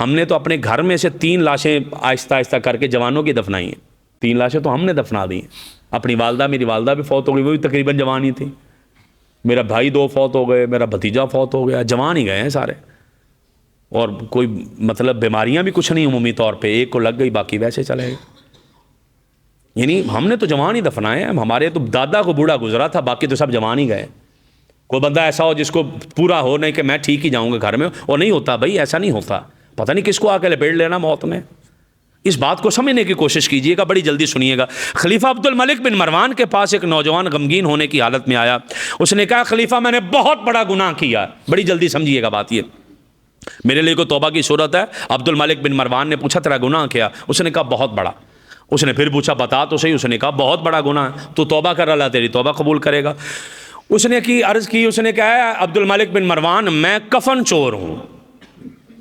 ہم نے تو اپنے گھر میں سے 3 لاشیں آہستہ آہستہ کر کے جوانوں کی دفنائی ہیں. 3 لاشیں تو ہم نے دفنا دی ہیں. اپنی والدہ، میری والدہ بھی فوت ہو گئی، وہ بھی تقریباً جوان ہی تھی. میرا بھائی 2 فوت ہو گئے، میرا بھتیجا فوت ہو گیا، جوان ہی گئے ہیں سارے. اور کوئی مطلب بیماریاں بھی کچھ نہیں عمومی طور پہ، ایک کو لگ گئی باقی ویسے چلے گئے. یعنی ہم نے تو جوان ہی دفنائے ہیں. ہمارے تو دادا کو بوڑھا گزرا تھا، باقی تو سب جوان ہی گئے. کوئی بندہ ایسا ہو جس کو پورا ہو نہیں کہ میں ٹھیک ہی جاؤں گا گھر میں، اور نہیں ہوتا بھائی، ایسا نہیں ہوتا. پتہ نہیں کس کو آ کے لپیٹ لینا موت نے. اس بات کو سمجھنے کی کوشش کیجئے گا، بڑی جلدی سنیے گا. خلیفہ عبد الملک بن مروان کے پاس ایک نوجوان غمگین ہونے کی حالت میں آیا. اس نے کہا خلیفہ میں نے بہت بڑا گناہ کیا. بڑی جلدی سمجھیے گا بات یہ، میرے لیے کوئی توبہ کی صورت ہے؟ عبد الملک بن مروان نے پوچھا تیرا گناہ کیا؟ اس نے کہا بہت بڑا. اس نے پھر پوچھا بتا تو صحیح. اس نے کہا بہت بڑا گناہ ہے، تو توبہ کر اللہ تیری توبہ قبول کرے گا. اس نے کی عرض کی، اس نے کہا ہے عبد الملک بن مروان میں کفن چور ہوں،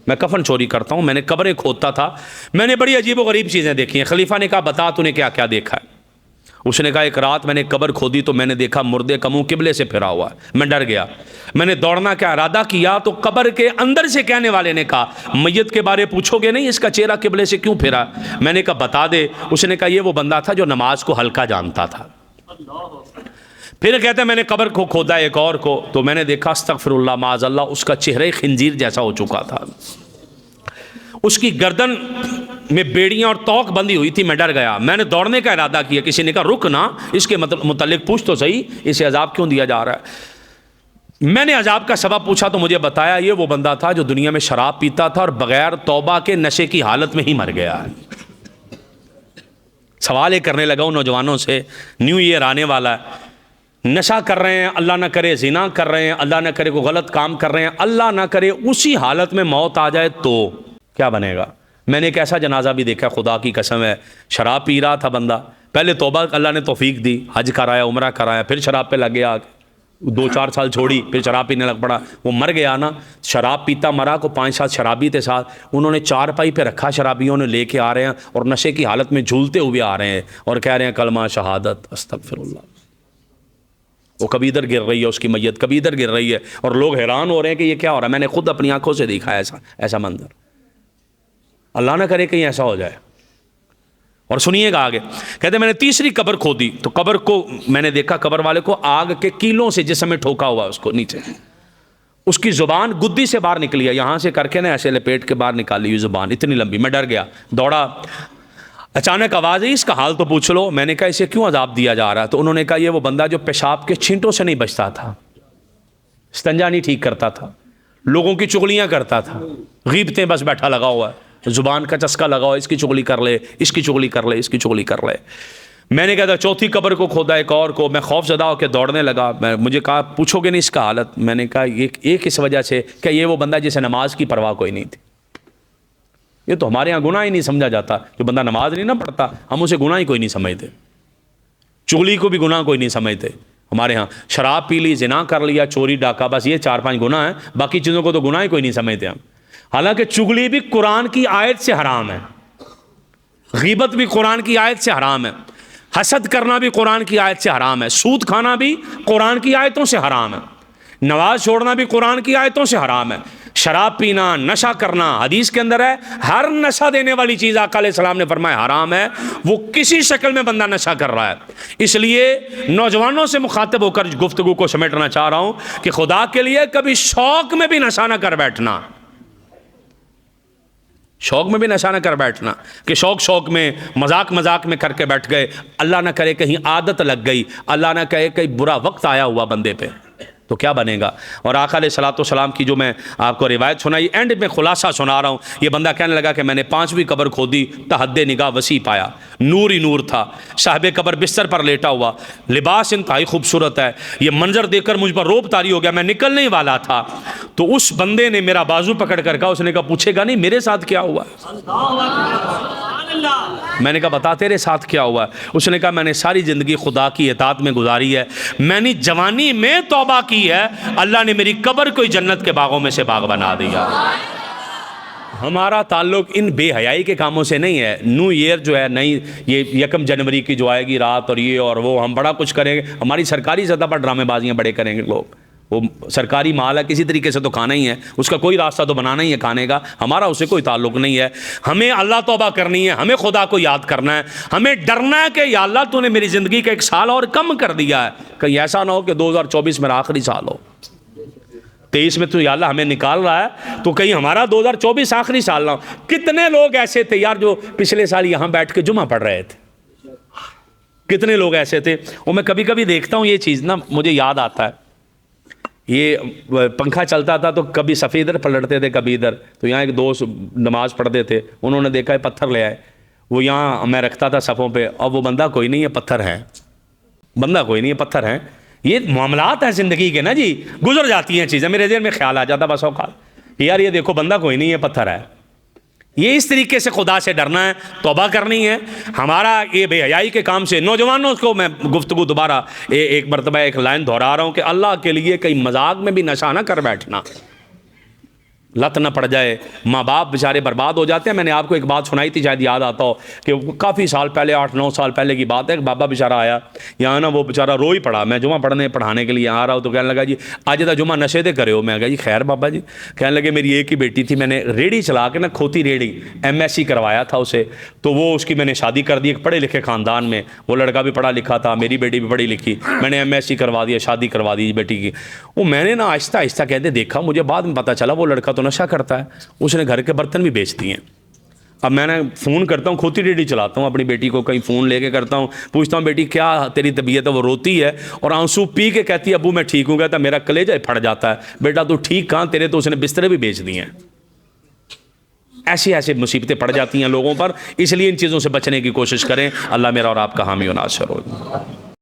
میں کفن چوری کرتا ہوں، میں نے قبریں کھودتا تھا، میں نے بڑی عجیب و غریب چیزیں دیکھی ہیں۔ خلیفہ نے کہا بتا تو نے کیا کیا دیکھا ہے؟ اس نے کہا ایک رات میں نے قبر کھودی تو میں نے دیکھا مردے کا منہ قبلے سے پھرا ہوا ہے، میں ڈر گیا، میں نے دوڑنا کا ارادہ کیا تو قبر کے اندر سے کہنے والے نے کہا میت کے بارے پوچھو گے نہیں اس کا چہرہ قبلے سے کیوں پھرا؟ میں نے کہا بتا دے۔ اس نے کہا یہ وہ بندہ تھا جو نماز کو ہلکا جانتا تھا۔ پھر کہتے ہیں میں نے قبر کو کھودا ایک اور کو تو میں نے دیکھا استغفر اللہ معاذ اللہ اس کا چہرہ خنزیر جیسا ہو چکا تھا، اس کی گردن میں بیڑیاں اور توق بندی ہوئی تھی، میں ڈر گیا، میں نے دوڑنے کا ارادہ کیا، کسی نے کہا رک نا اس کے متعلق پوچھ تو صحیح، اسے عذاب کیوں دیا جا رہا ہے؟ میں نے عذاب کا سبب پوچھا تو مجھے بتایا یہ وہ بندہ تھا جو دنیا میں شراب پیتا تھا اور بغیر توبہ کے نشے کی حالت میں ہی مر گیا ہے۔ سوال یہ کرنے لگا ان نوجوانوں سے، نیو ایئر آنے والا ہے، نشہ کر رہے ہیں، اللہ نہ کرے زنا کر رہے ہیں، اللہ نہ کرے کوئی غلط کام کر رہے ہیں، اللہ نہ کرے اسی حالت میں موت آ جائے تو کیا بنے گا؟ میں نے ایک ایسا جنازہ بھی دیکھا، خدا کی قسم ہے، شراب پی رہا تھا بندہ، پہلے توبہ اللہ نے توفیق دی، حج کرایا، عمرہ کرایا، پھر شراب پہ لگ گیا، 2-4 سال چھوڑی، پھر شراب پینے لگ پڑا، وہ مر گیا نا، شراب پیتا مرا، کو 5-7 شرابی تھے ساتھ، انہوں نے 4 پائی پہ رکھا، شرابیوں نے لے کے آ رہے ہیں اور نشے کی حالت میں جھولتے ہوئے آ رہے ہیں اور کہہ رہے ہیں کلمہ شہادت استغفر اللہ۔ وہ کبھی ادھر گر رہی ہے اس کی میت، کبھی ادھر گر رہی ہے، اور لوگ حیران ہو رہے ہیں کہ یہ کیا ہو رہا ہے۔ میں نے خود اپنی آنکھوں سے دیکھا ایسا منظر، اللہ نہ کرے کہیں ایسا ہو جائے۔ اور سنیے گا آگے، کہتے ہیں میں نے تیسری قبر کھودی تو قبر کو میں نے دیکھا، قبر والے کو آگ کے کیلوں سے جسم میں ٹھوکا ہوا اس کو نیچے، اس کی زبان گدی سے باہر نکلی ہے، یہاں سے کر کے نا ایسے لپیٹ کے باہر نکالی ہوئی زبان اتنی لمبی، میں ڈر گیا، دوڑا، اچانک آواز ہے اس کا حال تو پوچھ لو۔ میں نے کہا اسے کیوں عذاب دیا جا رہا ہے؟ تو انہوں نے کہا یہ وہ بندہ جو پیشاب کے چھینٹوں سے نہیں بچتا تھا، استنجا نہیں ٹھیک کرتا تھا، لوگوں کی چغلیاں کرتا تھا، غیبتیں بس بیٹھا لگا ہوا ہے، زبان کا چسکا لگا ہوا ہے، اس کی چغلی کر لے، اس کی چغلی کر لے، اس کی چغلی کر لے۔ میں نے کہا تھا چوتھی قبر کو کھودا ایک اور کو، میں خوف زدہ ہو کے دوڑنے لگا، مجھے کہا پوچھو گے نہیں اس کا حالت؟ میں نے کہا یہ کس وجہ سے؟ کہ یہ وہ بندہ جسے نماز کی پرواہ کوئی نہیں تھی۔ یہ تو ہمارے ہاں گناہ ہی نہیں سمجھا جاتا، جو بندہ نماز نہیں نہ پڑھتا ہم اسے گناہ ہی کوئی نہیں سمجھتے، چغلی کو بھی گناہ کوئی نہیں سمجھتے۔ ہمارے ہاں شراب پی لی، زنا کر لیا، چوری ڈاکہ، بس یہ 4-5 گناہ ہیں، باقی چیزوں کو تو گناہ ہی کوئی نہیں سمجھتے ہم۔ حالانکہ چغلی بھی قرآن کی آیت سے حرام ہے، غیبت بھی قرآن کی آیت سے حرام ہے، حسد کرنا بھی قرآن کی آیت سے حرام ہے، سود کھانا بھی قرآن کی آیتوں سے حرام ہے، نماز چھوڑنا بھی قرآن کی آیتوں سے حرام ہے، شراب پینا، نشہ کرنا، حدیث کے اندر ہے ہر نشہ دینے والی چیز آقا علیہ السلام نے فرمایا حرام ہے، وہ کسی شکل میں بندہ نشہ کر رہا ہے۔ اس لیے نوجوانوں سے مخاطب ہو کر گفتگو کو سمیٹنا چاہ رہا ہوں کہ خدا کے لیے کبھی شوق میں بھی نشہ نہ کر بیٹھنا، شوق میں بھی نشہ نہ کر بیٹھنا کہ شوق میں مذاق میں کر کے بیٹھ گئے، اللہ نہ کرے کہیں عادت لگ گئی، اللہ نہ کہے کہیں برا وقت آیا ہوا بندے پہ تو کیا بنے گا۔ اور آقا علیہ الصلوۃ والسلام کی جو میں آپ کو روایت سنائی، اینڈ میں خلاصہ سنا رہا ہوں، یہ بندہ کہنے لگا کہ میں نے 5ویں قبر کھودی، تحد نگاہ وسیع پایا، نور ہی نور تھا، صاحب قبر بستر پر لیٹا ہوا، لباس انتہائی خوبصورت ہے، یہ منظر دیکھ کر مجھ پر روب طاری ہو گیا، میں نکلنے ہی والا تھا تو اس بندے نے میرا بازو پکڑ کر کہا، اس نے کہا پوچھے گا نہیں میرے ساتھ کیا ہوا؟ میں نے کہا بتا تیرے ساتھ کیا ہوا ہے؟ اس نے کہا میں نے ساری زندگی خدا کی اطاعت میں گزاری ہے، میں نے جوانی میں توبہ کی ہے، اللہ نے میری قبر کو جنت کے باغوں میں سے باغ بنا دیا۔ ہمارا تعلق ان بے حیائی کے کاموں سے نہیں ہے۔ نیو ایئر جو ہے نئی، یہ 1 جنوری کی جو آئے گی رات اور یہ اور وہ، ہم بڑا کچھ کریں گے، ہماری سرکاری سطح پر ڈرامے بازیاں بڑے کریں گے لوگ، وہ سرکاری مال ہے، کسی طریقے سے تو کھانا ہی ہے، اس کا کوئی راستہ تو بنانا ہی ہے کھانے کا، ہمارا اسے کوئی تعلق نہیں ہے۔ ہمیں اللہ توبہ کرنی ہے، ہمیں خدا کو یاد کرنا ہے، ہمیں ڈرنا ہے کہ یا اللہ تو نے میری زندگی کا 1 سال اور کم کر دیا ہے، کہیں ایسا نہ ہو کہ 2024 میرا آخری سال ہو، 23 میں تو یا اللہ ہمیں نکال رہا ہے تو کہیں ہمارا 2024 آخری سال نہ ہو۔ کتنے لوگ ایسے تھے یار جو پچھلے سال یہاں بیٹھ کے جمعہ پڑھ رہے تھے، کتنے لوگ ایسے تھے، اور میں کبھی کبھی دیکھتا ہوں یہ چیز نا مجھے یاد آتا ہے، یہ پنکھا چلتا تھا تو کبھی صفی ادھر پلٹتے تھے کبھی ادھر، تو یہاں ایک دوست نماز پڑھتے تھے، انہوں نے دیکھا ہے پتھر لے آئے، وہ یہاں میں رکھتا تھا صفوں پہ، اور وہ بندہ کوئی نہیں ہے پتھر ہے، بندہ کوئی نہیں ہے پتھر ہے۔ یہ معاملات ہیں زندگی کے نا جی، گزر جاتی ہیں چیزیں، میرے ذہن میں خیال آ جاتا بس اوقات یار یہ دیکھو بندہ کوئی نہیں ہے پتھر ہے، یہ اس طریقے سے خدا سے ڈرنا ہے، توبہ کرنی ہے. ہمارا یہ بے حیائی کے کام سے نوجوانوں کو میں گفتگو دوبارہ ایک مرتبہ ایک لائن دہرا رہا ہوں کہ اللہ کے لیے کہیں مذاق میں بھی نشہ نہ کر بیٹھنا، لت نہ پڑ جائے. ماں باپ بیچارے برباد ہو جاتے ہیں. میں نے آپ کو ایک بات سنائی تھی، شاید یاد آتا ہو، کہ کافی سال پہلے 8-9 سال پہلے کی بات ہے. ایک بابا بیچارہ آیا یہاں نا، وہ بیچارہ رو ہی پڑا. میں جمعہ پڑھانے کے لیے آ رہا ہوں تو کہنے لگا جی آج دا جمعہ نشے تے کرے ہو. میں کہا جی خیر بابا جی. کہنے لگے میری ایک ہی بیٹی تھی، میں نے ریڑھی چلا کے نا، کھوتی ریڑھی، MSc کروایا تھا اسے، تو وہ اس کی میں نے شادی کر دی ایک پڑھے لکھے خاندان میں. وہ لڑکا بھی پڑھا لکھا تھا، میری بیٹی بھی پڑھی لکھی. میں نے MSc کروا دیا، شادی کروا دی بیٹی کی. وہ میں نے نا آہستہ آہستہ کہتے دیکھا، مجھے بعد میں پتہ چلا وہ لڑکا تو نشہ کرتا ہے، اس نے گھر کے برتن بھی بیچ دیے. اب میں نے فون کرتا ہوں، کھوتی ریڈی چلاتا ہوں، اپنی بیٹی کو کہیں فون لے کے کرتا ہوں، پوچھتا ہوں بیٹی کیا تیری طبیعت ہے؟ وہ روتی ہے اور آنسو پی کے کہتی ہے ابو میں ٹھیک ہوں. کہتا میرا کلیجہ پھٹ جاتا ہے. بیٹا تو ٹھیک کہاں، تیرے تو اس نے بسترے بھی بیچ دیے ہیں. ایسی مصیبتیں پڑ جاتی ہیں لوگوں پر. اس لیے ان چیزوں سے بچنے کی کوشش کریں. اللہ میرا اور آپ کا حامی و ناصر ہو.